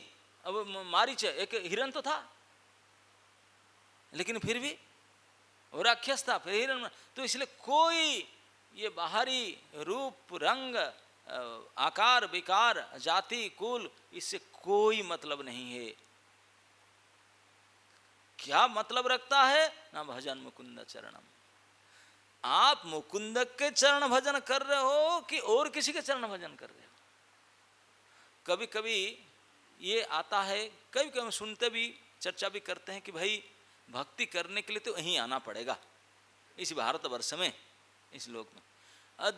अब मारीच एक हिरण तो था, लेकिन फिर भी वो राक्षस था, फिर हिरण। तो इसलिए कोई ये बाहरी रूप रंग आकार विकार जाति कुल इससे कोई मतलब नहीं है। क्या मतलब रखता है ना? भजन मुकुंद चरणम। आप मुकुंद के चरण भजन कर रहे हो कि और किसी के चरण भजन कर रहे हो? कभी कभी ये आता है, कभी कभी सुनते भी चर्चा भी करते हैं कि भाई भक्ति करने के लिए तो यहीं आना पड़ेगा, इस भारतवर्ष में, इस लोक में।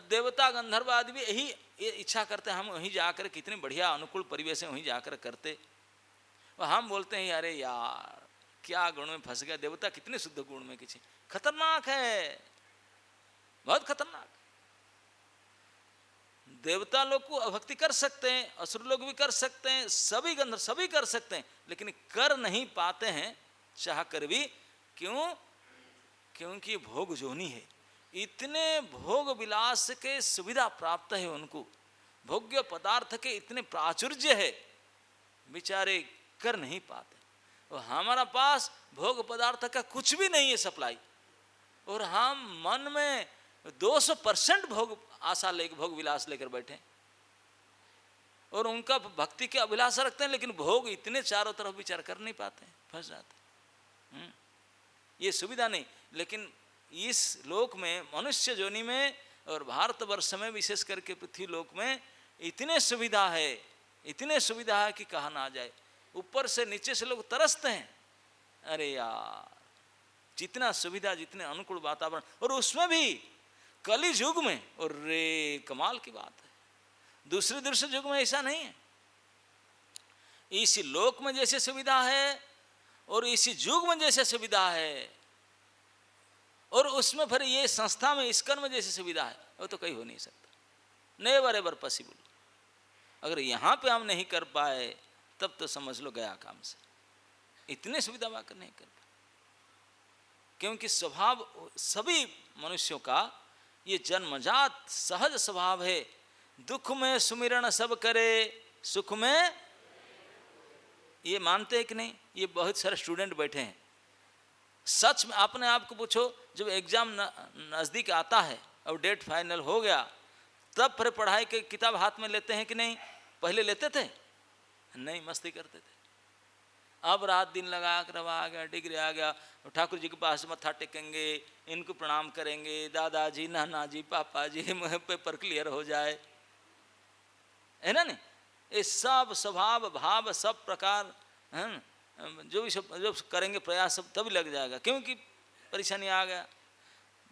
देवता गंधर्व आदि भी यही इच्छा करते हैं, हम वहीं जाकर कितने बढ़िया अनुकूल परिवेश है वहीं जाकर करते। और हम बोलते हैं अरे यार क्या गुण में फंस गया, देवता कितने शुद्ध गुण में, किसी खतरनाक है, बहुत खतरनाक। देवता लोग को भक्ति कर सकते हैं, असुर लोग भी कर सकते हैं, सभी गंधर्व सभी कर सकते हैं, लेकिन कर नहीं पाते हैं चाह कर भी। क्यों? क्योंकि भोग जोनी है, इतने भोग विलास के सुविधा प्राप्त है उनको, भोग्य पदार्थ के इतने प्राचुर्य है, बेचारे कर नहीं पाते। और हमारा पास भोग पदार्थ का कुछ भी नहीं है सप्लाई, और हम मन में 200% भोग आशा लेकर भोग विलास लेकर बैठे, और उनका भक्ति के अभिलाषा रखते हैं, लेकिन भोग इतने चारों तरफ विचार कर नहीं पाते, फंस जाते। ये सुविधा नहीं। लेकिन इस लोक में, मनुष्य जोनि में और भारतवर्ष में, विशेष करके पृथ्वी लोक में इतने सुविधा है, इतने सुविधा है कि कहा ना जाए। ऊपर से नीचे से लोग तरसते हैं, अरे यार जितना सुविधा, जितने अनुकूल वातावरण, और उसमें भी कलि युग में, और रे कमाल की बात है, दूसरे युग में ऐसा नहीं है। इस लोक में जैसे सुविधा है और इसी युग में जैसे सुविधा है, और उसमें फिर ये संस्था में इस्कन में जैसी सुविधा है, वो तो कहीं हो नहीं सकता, नेवर एवर पॉसिबल। अगर यहाँ पे हम नहीं कर पाए तब तो समझ लो गया काम से, इतने सुविधा पाकर नहीं कर पाए। क्योंकि स्वभाव सभी मनुष्यों का ये जन्मजात सहज स्वभाव है, दुख में सुमिरन सब करे, सुख में, ये मानते हैं कि नहीं? ये बहुत सारे स्टूडेंट बैठे हैं, सच में अपने आप को पूछो, जब एग्जाम नज़दीक आता है और डेट फाइनल हो गया, तब फिर पढ़ाई की किताब हाथ में लेते हैं कि नहीं? पहले लेते थे नहीं, मस्ती करते थे। अब रात दिन लगा कर आ गया, डिग्री आ गया, ठाकुर जी के पास मत्था टेकेंगे, इनको प्रणाम करेंगे, दादाजी नाना जी पापा जी, पेपर क्लियर हो जाए, है ना नहीं? ये सब स्वभाव भाव सब प्रकार हैं, जो भी जो करेंगे प्रयास सब तभी लग जाएगा, क्योंकि परेशानी आ गया।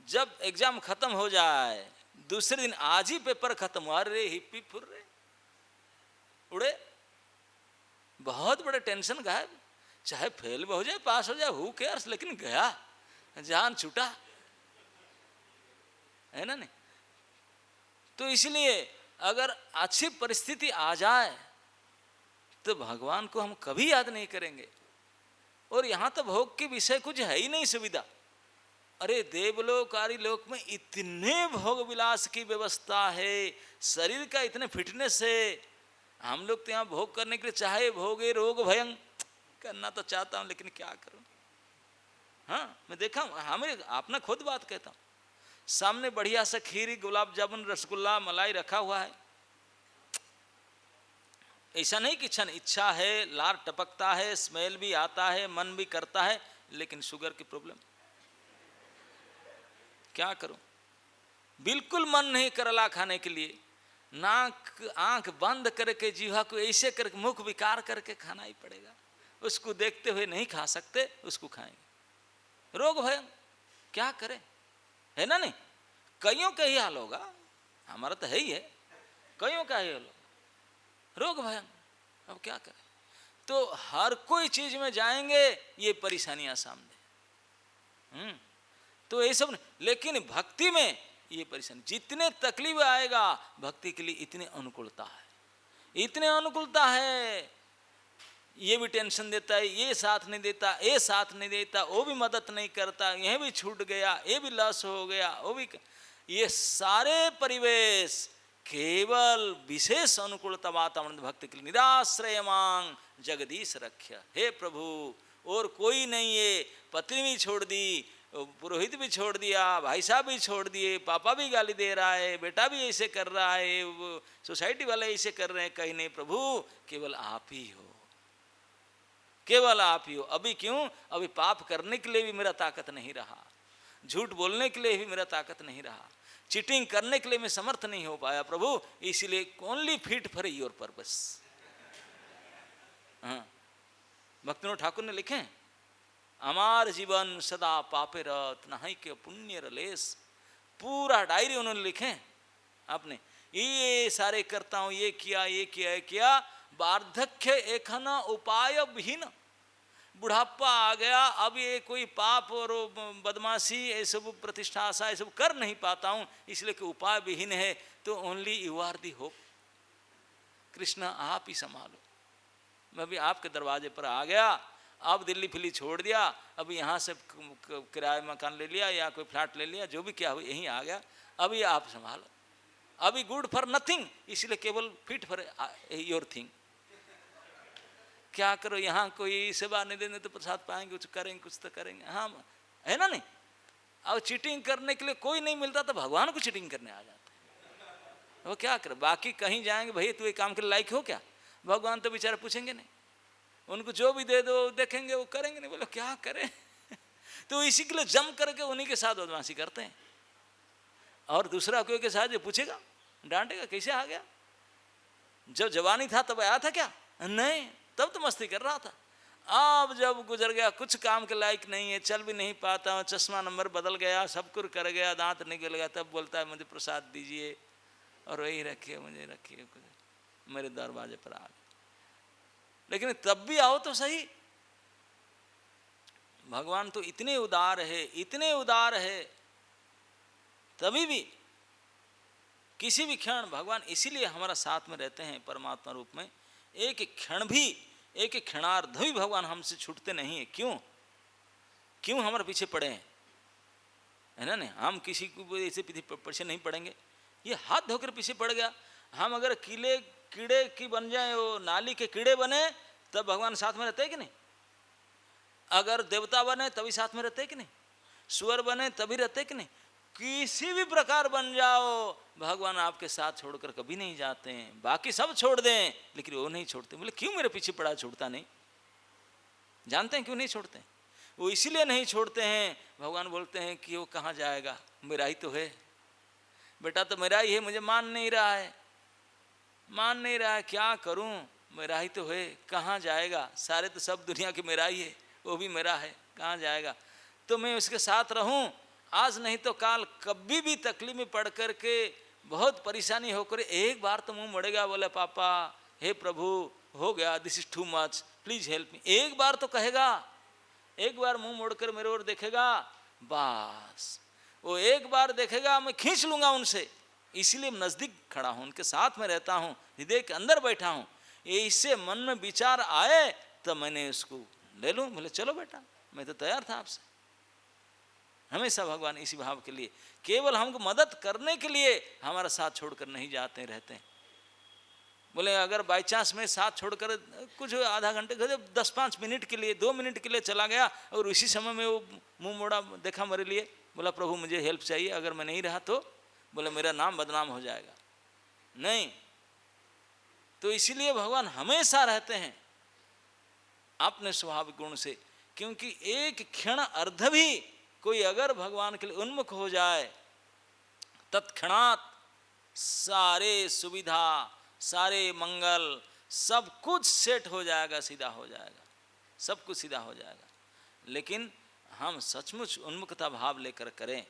जब एग्जाम खत्म हो जाए, दूसरे दिन आज ही पेपर खत्म हुआ, अरे हिप्पी फुर्रे उड़े, बहुत बड़े टेंशन गायब, चाहे फेल भी हो जाए पास हो जाए, हु केयर्स, लेकिन गया, जान छूटा, है ना नहीं। तो इसलिए अगर अच्छी परिस्थिति आ जाए तो भगवान को हम कभी याद नहीं करेंगे। और यहाँ तो भोग के विषय कुछ है ही नहीं सुविधा। अरे देवलोक आदि लोक में इतने भोग विलास की व्यवस्था है, शरीर का इतने फिटनेस है। हम लोग तो यहाँ भोग करने के लिए चाहे भोगे रोग भयं करना तो चाहता हूँ, लेकिन क्या करूँ। हाँ मैं देखा हूँ, हमें अपना खुद बात कहता हूँ, सामने बढ़िया सा खीर, गुलाब जामुन, रसगुल्ला, मलाई रखा हुआ है, ऐसा नहीं कि इच्छा है, लार टपकता है, स्मेल भी आता है, मन भी करता है, लेकिन शुगर की प्रॉब्लम, क्या करूं। बिल्कुल मन नहीं करला खाने के लिए, नाक आंख बंद करके जीवा को ऐसे करके मुख विकार करके खाना ही पड़ेगा। उसको देखते हुए नहीं खा सकते, उसको खाएंगे। रोग भय क्या करें, है ना नहीं। कईयों का ही हाल होगा, हमारा तो है ही है, कईयों का ही हाल होगा, रोग भय। अब क्या करें। तो हर कोई चीज में जाएंगे ये परेशानियां सामने। तो ये सब, लेकिन भक्ति में ये परेशानी, जितने तकलीफ आएगा भक्ति के लिए इतनी अनुकूलता है, इतने अनुकूलता है। ये भी टेंशन देता है, ये साथ नहीं देता, ये साथ नहीं देता, वो भी मदद नहीं करता, यह भी छूट गया, ये भी लॉस हो गया, वो भी, ये सारे परिवेश केवल विशेष अनुकूलता वातावरण भक्ति के लिए। निराश्रय मांग जगदीश रख्या, हे प्रभु और कोई नहीं है। पत्नी भी छोड़ दी, पुरोहित भी छोड़ दिया, भाई साहब भी छोड़ दिए, पापा भी गाली दे रहा है, बेटा भी ऐसे कर रहा है, सोसाइटी वाले ऐसे कर रहे हैं, कहीं नहीं प्रभु केवल आप ही हो, केवल आप ही हो। अभी क्यों, अभी पाप करने के लिए भी मेरा ताकत नहीं रहा, झूठ बोलने के लिए भी मेरा ताकत नहीं रहा, चीटिंग करने के लिए मैं समर्थ नहीं हो पाया प्रभु, इसलिए only fit for your purpose. हाँ भक्तिनोद ठाकुर ने लिखे, अमार जीवन सदा पापे रत नहीं के पुण्य रलेस, पूरा डायरी उन्होंने लिखे आपने, ये सारे करता हूँ, ये किया ये किया ये किया, वार्धक्य एक न उपाय विहीन, बुढ़ापा आ गया, अब ये कोई पाप और बदमाशी ये सब प्रतिष्ठा आशा ये सब कर नहीं पाता हूँ, इसलिए कि उपाय विहीन है। तो only you are the hope, Krishna आप ही संभालो। मैं भी आपके दरवाजे पर आ गया, अब दिल्ली फिल्ली छोड़ दिया, अभी यहाँ से किराए मकान ले लिया या कोई फ्लैट ले लिया, जो भी क्या हो यहीं आ गया, अभी आप संभालो। अभी गुड फॉर नथिंग, इसलिए केवल फिट फॉर योर थिंग। क्या करो, यहाँ कोई सेवा नहीं देने तो प्रसाद पाएंगे, कुछ करेंगे, कुछ तो करेंगे, हाँ है ना नहीं। अब चीटिंग करने के लिए कोई नहीं मिलता तो भगवान को चीटिंग करने आ जाते हैं, वो क्या करे। बाकी कहीं जाएंगे, भैया तू ये काम के लायक हो क्या, भगवान तो बेचारे पूछेंगे नहीं, उनको जो भी दे दो देखेंगे, वो करेंगे नहीं, बोलो क्या करें। तो इसी के लिए जम करके उन्हीं के साथ बदमाशी करते हैं। और दूसरा कोई के साथ जो पूछेगा डांटेगा, कैसे आ गया, जब जवानी था तब आया था क्या, नहीं तब तो मस्ती कर रहा था, अब जब गुजर गया कुछ काम के लायक नहीं है, चल भी नहीं पाता हूँ, चश्मा नंबर बदल गया, सब कुछ कर गया, दांत निकल गया, तब बोलता है मुझे प्रसाद दीजिए और वही रखिए, मुझे रखिए, मेरे दरवाजे पर आ गए। लेकिन तब भी आओ तो सही, भगवान तो इतने उदार है, इतने उदार है, तभी भी किसी भी क्षण भगवान इसीलिए हमारा साथ में रहते हैं परमात्मा रूप में। एक क्षण भी, एक क्षणार्ध भी भगवान हमसे छूटते नहीं है। क्यों, क्यों हमारे पीछे पड़े हैं, है ना नहीं। हम किसी को ऐसे पीछे नहीं पड़ेंगे, ये हाथ धोकर पीछे पड़ गया। हम अगर कीड़े की बन जाए, वो नाली के कीड़े बने, तब भगवान साथ में रहते हैं कि नहीं। अगर देवता बने तभी साथ में रहते हैं कि नहीं, सुअर बने तभी रहते हैं कि नहीं। किसी भी प्रकार बन जाओ, भगवान आपके साथ छोड़कर कभी नहीं जाते हैं। बाकी सब छोड़ दें लेकिन वो नहीं छोड़ते। बोले क्यों मेरे पीछे पड़ा, छोड़ता नहीं। जानते हैं क्यों नहीं छोड़ते, वो इसीलिए नहीं छोड़ते हैं। भगवान बोलते हैं कि वो कहाँ जाएगा, मेरा ही तो है, बेटा तो मेरा ही है, मुझे मान नहीं रहा है, मान नहीं रहा है, क्या करूं, मेरा ही तो है, कहाँ जाएगा। सारे तो सब दुनिया के मेरा ही है, वो भी मेरा है, कहाँ जाएगा। तो मैं उसके साथ रहूं, आज नहीं तो काल, कभी भी तकलीफ में पड़ करके बहुत परेशानी होकर एक बार तो मुंह मोड़ेगा, बोले पापा हे प्रभु हो गया, this is too much, please help me. एक बार तो कहेगा, एक बार मुंह मोड़कर मेरे ओर देखेगा, बस वो एक बार देखेगा, मैं खींच लूंगा उनसे। इसीलिए नजदीक खड़ा हूं, उनके साथ में रहता हूं, हृदय के अंदर बैठा हूं। ये इससे मन में विचार आए तो मैंने उसको ले लूं, बोले चलो बेटा, मैं तो तैयार था आपसे। हमेशा भगवान इसी भाव के लिए, केवल हमको मदद करने के लिए हमारा साथ छोड़कर नहीं जाते रहते हैं। बोले अगर बाई चांस में साथ छोड़कर कुछ आधा घंटे 10-5 मिनट के लिए, 2 मिनट के लिए चला गया और उसी समय में वो मुंह मोड़ा देखा मेरे लिए, बोला प्रभु मुझे हेल्प चाहिए, अगर मैं नहीं रहा तो बोले मेरा नाम बदनाम हो जाएगा, नहीं। तो इसीलिए भगवान हमेशा रहते हैं अपने स्वाभाविक गुण से, क्योंकि एक क्षण अर्ध भी कोई अगर भगवान के लिए उन्मुख हो जाए, तत्क्षणात सारे सुविधा, सारे मंगल, सब कुछ सेट हो जाएगा, सीधा हो जाएगा, सब कुछ सीधा हो जाएगा। लेकिन हम सचमुच उन्मुखता भाव लेकर करें।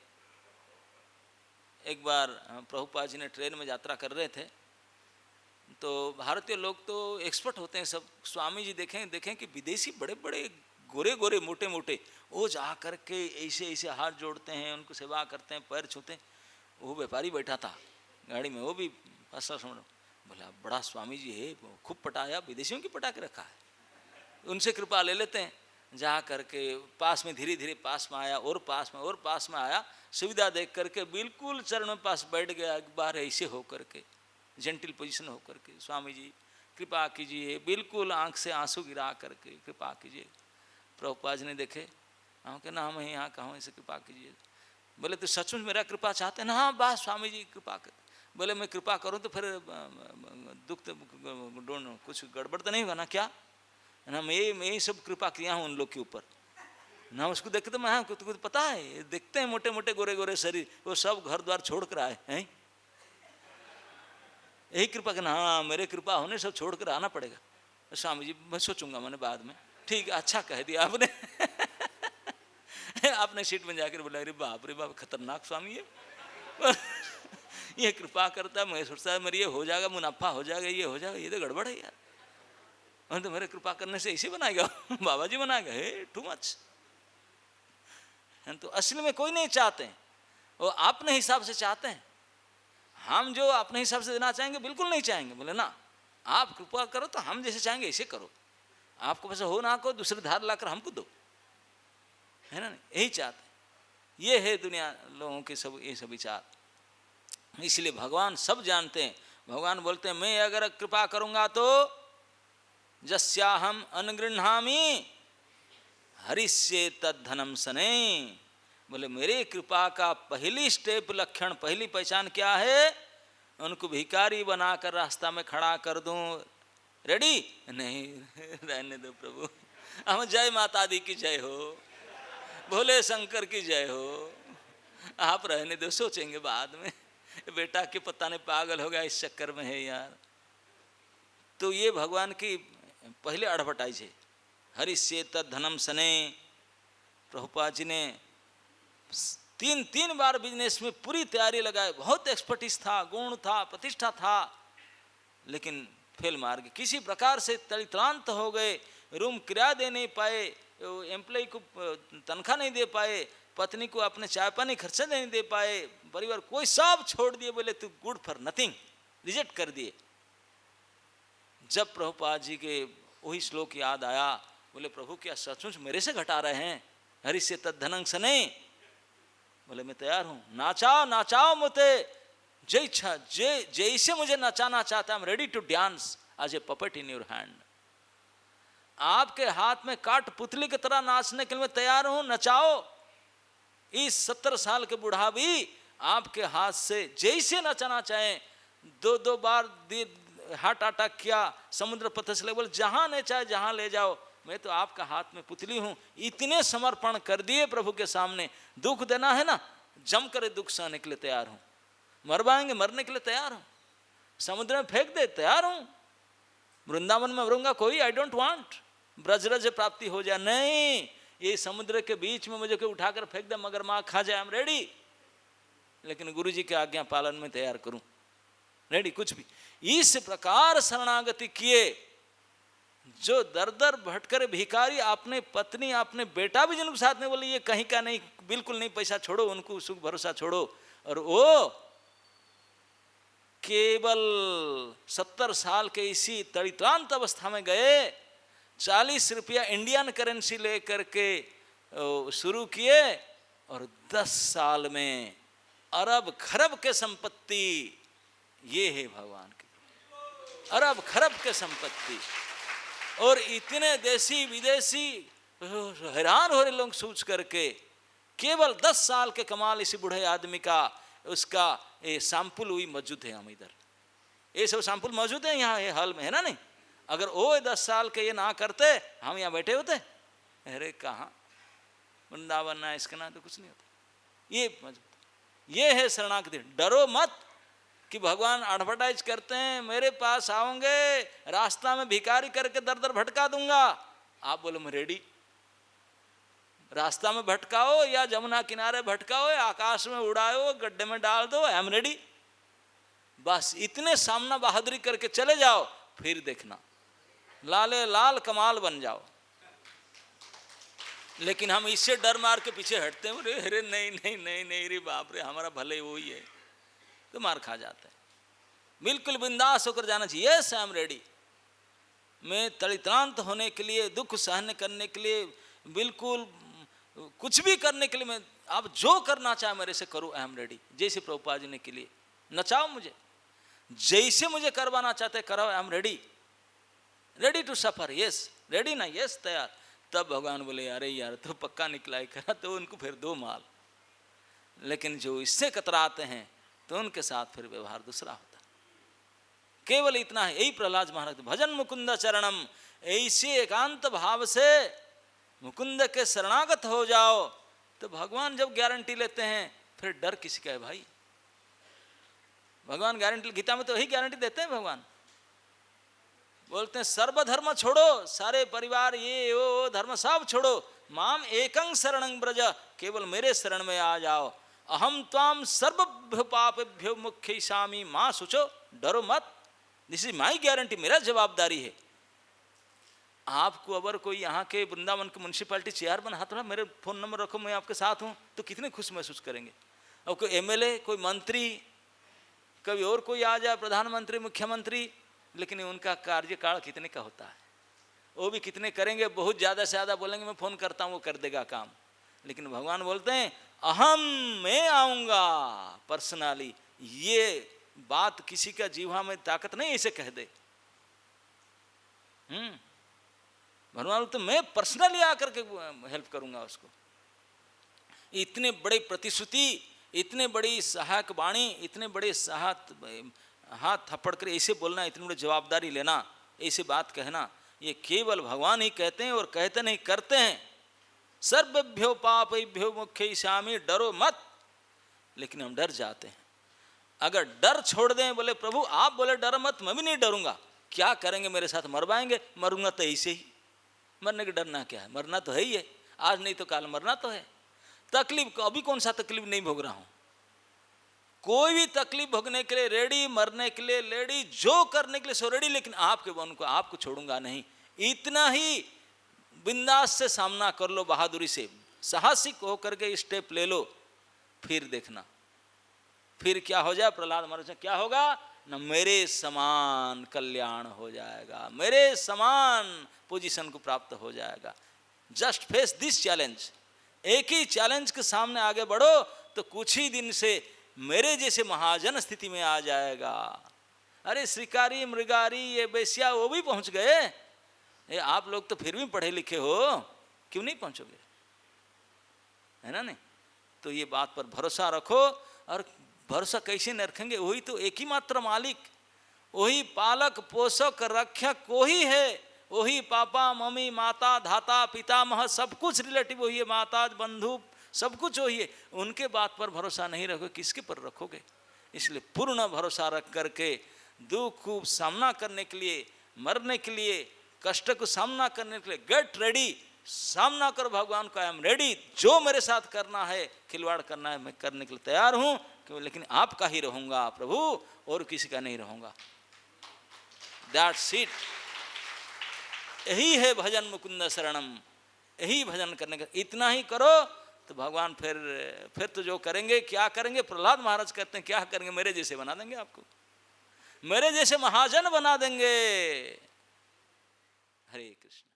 एक बार प्रभुपाद जी ने ट्रेन में यात्रा कर रहे थे, तो भारतीय लोग तो एक्सपर्ट होते हैं सब। स्वामी जी देखें कि विदेशी बड़े बड़े गोरे गोरे मोटे मोटे, वो जा कर के ऐसे ऐसे हाथ जोड़ते हैं, उनको सेवा करते हैं, पैर छूते हैं। वो व्यापारी बैठा था गाड़ी में, वो भी बोला बड़ा स्वामी जी है, खूब पटाया, विदेशियों की पटा के रखा है, उनसे कृपा ले लेते हैं। जा करके पास में धीरे धीरे पास में आया, और पास में और पास में आया, सुविधा देख करके बिल्कुल चरण में पास बैठ गया, एक बार ऐसे हो करके, जेंटल पोजीशन हो करके, स्वामी जी कृपा कीजिए, बिल्कुल आंख से आंसू गिरा करके कृपा कीजिए। प्रभुपाद जी ने देखे, हम के ना हम यहाँ कहाँ, ऐसे कृपा कीजिए। बोले तो सचमुच मेरा कृपा चाहते हैं ना? हाँ बस स्वामी जी कृपा कर। बोले मैं कृपा करूँ तो फिर दुख तो कुछ गड़बड़ तो नहीं होगा ना? क्या ना, मैं यही सब कृपा किया हूँ उन लोग के ऊपर ना। उसको देखते तो मैं, हाँ तुमको तो पता है, देखते हैं मोटे मोटे गोरे गोरे शरीर, वो सब घर द्वार छोड़ कर आए हैं, यही कृपा करना। हाँ मेरे कृपा होने सब छोड़ कर आना पड़ेगा। स्वामी जी मैं सोचूंगा, मैंने बाद में, ठीक है अच्छा कह दिया आपने। आपने सीट में जाकर बोला अरे बाप रे बाप, खतरनाक स्वामी है। ये कृपा करता है, मैं सोचता है मेरी ये हो जाएगा, मुनाफा हो जाएगा, ये हो जाएगा, ये तो गड़बड़ है यार। और तो मेरे कृपा करने से ऐसे बनाएगा, बाबा जी बनाएगा, हे टू मच। तो असली में कोई नहीं चाहते हैं, वो अपने हिसाब से चाहते हैं। हम जो अपने हिसाब से देना चाहेंगे बिल्कुल नहीं चाहेंगे। बोले ना आप कृपा करो तो हम जैसे चाहेंगे ऐसे करो, आपको पैसा हो ना को दूसरे धार लाकर हमको दो, है ना? यही चाहते हैं। ये है दुनिया लोगों के सब ये सब विचार। इसलिए भगवान सब जानते हैं। भगवान बोलते हैं मैं अगर कृपा करूंगा तो जस्याहम अनुगृह्णामि हरिष्ये तद्धनम सने। बोले मेरे कृपा का पहली स्टेप, लक्षण, पहली पहचान क्या है? उनको भिखारी बनाकर रास्ता में खड़ा कर दूं। रेडी? नहीं, रहने दो प्रभु। हम जय माता दी की जय हो, भोले शंकर की जय हो, आप रहने दो, सोचेंगे बाद में। बेटा के पता नहीं पागल हो गया इस चक्कर में है यार। तो ये भगवान की पहले अड़भटाइज है। हरिष्ये तद्धनम सने। प्रभुपाद जी ने तीन बार बिजनेस में पूरी तैयारी लगाए, बहुत एक्सपर्टीज था, गुण था, प्रतिष्ठा था, लेकिन फेल मार गए। किसी प्रकार से तलितलांत हो गए, रूम किराया दे नहीं पाए, एम्प्लॉय को तनख्वाह नहीं दे पाए, पत्नी को अपने चाय पानी खर्चा नहीं दे पाए, परिवार कोई सब छोड़ दिए। बोले तू गुड फॉर नथिंग, रिजेक्ट कर दिए। जब प्रभुपाद जी के वही श्लोक याद आया, बोले प्रभु क्या सचमुच मेरे से घटा रहे हैं? हरिष्ये तद्धनम सने। बोले मैं तैयार हूँ, नाचाओ नाचाओ मुझे, जय इच्छा, जैसे मुझे नचाना चाहता है, I am ready to dance as a puppet in your hand. आपके हाथ में काट पुतली की तरह नाचने के लिए मैं तैयार हूँ, नचाओ। इस 70 साल के बूढ़ा भी आपके हाथ से जैसे नचाना चाहे। 2 बार हार्ट अटैक किया, समुद्र पथ से ले, बोले जहाँ नहीं चाहे जहाँ ले जाओ, मैं तो आपका हाथ में पुतली हूँ। इतने समर्पण कर दिए प्रभु के सामने। दुख देना है ना, जम कर दुख सहने के लिए तैयार हूँ। मरवाएंगे, मरने के लिए तैयार हूँ। समुद्र में फेंक दे, तैयार हूँ। वृंदावन में मरूंगा कोई, आई डोंट वांट ब्रजरज प्राप्ति हो जाए, नहीं, ये समुद्र के बीच में मुझे कोई उठाकर फेंक दे, मगर माँ खा जाए, आई एम रेडी। लेकिन गुरु जी के आज्ञा पालन में तैयार करूं, रेडी कुछ भी। इस प्रकार शरणागति किए जो दर दर भटकर भिखारी, आपने पत्नी आपने बेटा भी जिनके साथ में बोले ये कहीं का नहीं, बिल्कुल नहीं, पैसा छोड़ो, उनको सुख भरोसा छोड़ो, और वो केवल 70 साल के इसी तड़ित्रांत अवस्था में गए, 40 रुपया इंडियन करेंसी लेकर के शुरू किए, और 10 साल में अरब खरब के संपत्ति। ये है भगवान की अरब खरब के संपत्ति। और इतने देशी विदेशी हैरान हो रहे लोग सोच करके, केवल 10 साल के कमाल इसी बूढ़े आदमी का, उसका ये सैंपल हुई मौजूद है। हम इधर ये सब सैंपल मौजूद है यहाँ ये हाल में, है ना नहीं? अगर वो 10 साल के ये ना करते, हम यहाँ बैठे होते? अरे कहाँ, वृंदावन ना इसके ना तो कुछ नहीं होता। ये मौजूद, ये है शरणागति। डरो मत कि भगवान एडवर्टाइज करते हैं मेरे पास आओगे, रास्ता में भिखारी करके दर दर भटका दूंगा। आप बोलो मैं रेडी, रास्ता में भटकाओ या जमुना किनारे भटकाओ या आकाश में उड़ाओ, गड्ढे में डाल दो, आई एम रेडी। बस इतने सामना बहादुरी करके चले जाओ, फिर देखना लाले लाल कमाल बन जाओ। लेकिन हम इससे डर मार के पीछे हटते हैं, अरे नहीं नहीं नहीं नहीं रे बाप रे, हमारा भले वो ही है, तो मार खा जाता है। बिल्कुल बिंदास होकर जाना चाहिए, यस आई एम रेडी। मैं तड़ित्रांत होने के लिए, दुख सहन करने के लिए, बिल्कुल कुछ भी करने के लिए, मैं आप जो करना चाहे मेरे से करो, आई एम रेडी। जैसे प्रभुपाद जी ने के लिए नचाओ मुझे, जैसे मुझे करवाना चाहते करो, I am ready, ready to suffer, yes ready ना, यस तैयार। तब भगवान बोले अरे यार तो पक्का निकला ही करा, तो उनको फिर दो माल। लेकिन जो इससे कतराते हैं तो उनके साथ फिर व्यवहार दूसरा होता। केवल इतना है, यही प्रहलाद महाराज, भजन मुकुंद चरणम, ऐसे एकांत भाव से मुकुंद के शरणागत हो जाओ। तो भगवान जब गारंटी लेते हैं, फिर डर किसी का है भाई? भगवान गारंटी, गीता में तो यही गारंटी देते हैं। भगवान बोलते हैं सर्वधर्म छोड़ो, सारे परिवार ये वो धर्म सब छोड़ो, माम एकं शरणं ब्रज, केवल मेरे शरण में आ जाओ। अहम त्वाम सर्वभ्यो पापेभ्यो मुख्यैषामि मां शुचो, डरो मत, दिस इज माई गारंटी, मेरा जवाबदारी है। आपको अगर कोई यहाँ के वृंदावन के म्यूनसिपैलिटी चेयर बना, थोड़ा मेरे फ़ोन नंबर रखो, मैं आपके साथ हूँ, तो कितने खुश महसूस करेंगे। और कोई एमएलए, कोई मंत्री, कभी और कोई आ जाए, प्रधानमंत्री, मुख्यमंत्री, लेकिन उनका कार्यकाल कितने का होता है, वो भी कितने करेंगे, बहुत ज़्यादा से ज़्यादा बोलेंगे मैं फ़ोन करता हूँ, वो कर देगा काम। लेकिन भगवान बोलते हैं अहम, मैं आऊँगा पर्सनली। ये बात किसी का जीवा में ताकत नहीं ऐसे कह दे। भगवान तो मैं पर्सनली आकर के हेल्प करूंगा उसको। इतने बड़े प्रतिश्रुति, इतने बड़ी सहायक वाणी, इतने बड़े हाथ थप्पड़ कर ऐसे बोलना, इतनी बड़ी जवाबदारी लेना, ऐसे बात कहना, ये केवल भगवान ही कहते हैं, और कहते नहीं करते हैं। सर्वभ्यो पापेभ्यो मुख्यैषामि, डरो मत। लेकिन हम डर जाते हैं। अगर डर छोड़ दें, बोले प्रभु आप बोले डर मत, मैं भी नहीं डरूंगा, क्या करेंगे मेरे साथ, मरवाएंगे, मरूंगा तो ऐसे ही, मरने का डरना क्या है, मरना तो है ही है, आज नहीं तो कल मरना तो है। तकलीफ, अभी कौन सा तकलीफ नहीं भोग रहा हूं, कोई भी तकलीफ भोगने के लिए रेडी, मरने के लिए रेडी, जो करने के लिए सो रेडी, लेकिन आपके वन को आपको छोड़ूंगा नहीं। इतना ही बिंदास से सामना कर लो, बहादुरी से साहसिक होकर के स्टेप ले लो, फिर देखना फिर क्या हो जाए। प्रहलाद महाराज क्या होगा न, मेरे समान कल्याण हो जाएगा, मेरे समान पोजीशन को प्राप्त हो जाएगा। जस्ट फेस दिस चैलेंज, एक ही चैलेंज के सामने आगे बढ़ो तो कुछ ही दिन से मेरे जैसे महाजन स्थिति में आ जाएगा। अरे श्रीकारी मृगारी ये बेस्या वो भी पहुंच गए, ये आप लोग तो फिर भी पढ़े लिखे हो, क्यों नहीं पहुंचोगे, है ना? नहीं तो ये बात पर भरोसा रखो। और भरोसा कैसे न रखेंगे, वही तो एक ही मात्र मालिक, वही पालक पोषक रक्षक वही है, वही पापा मम्मी माता धाता पितामह सब कुछ रिलेटिव वही है, माता बंधु सब कुछ वही है। उनके बात पर भरोसा नहीं रखोगे, किसके पर रखोगे? इसलिए पूर्ण भरोसा रख करके दुख को सामना करने के लिए, मरने के लिए, कष्ट को सामना करने के लिए गेट रेडी, सामना करो भगवान को, आई एम रेडी, जो मेरे साथ करना है, खिलवाड़ करना है, मैं करने के लिए तैयार हूँ, लेकिन आपका ही रहूंगा प्रभु, और किसी का नहीं रहूंगा। That's it. यही है भजन मुकुंद शरणम, यही भजन करने का, इतना ही करो तो भगवान फिर तो जो करेंगे, क्या करेंगे, प्रहलाद महाराज कहते हैं क्या करेंगे, मेरे जैसे बना देंगे आपको, मेरे जैसे महाजन बना देंगे। हरे कृष्ण।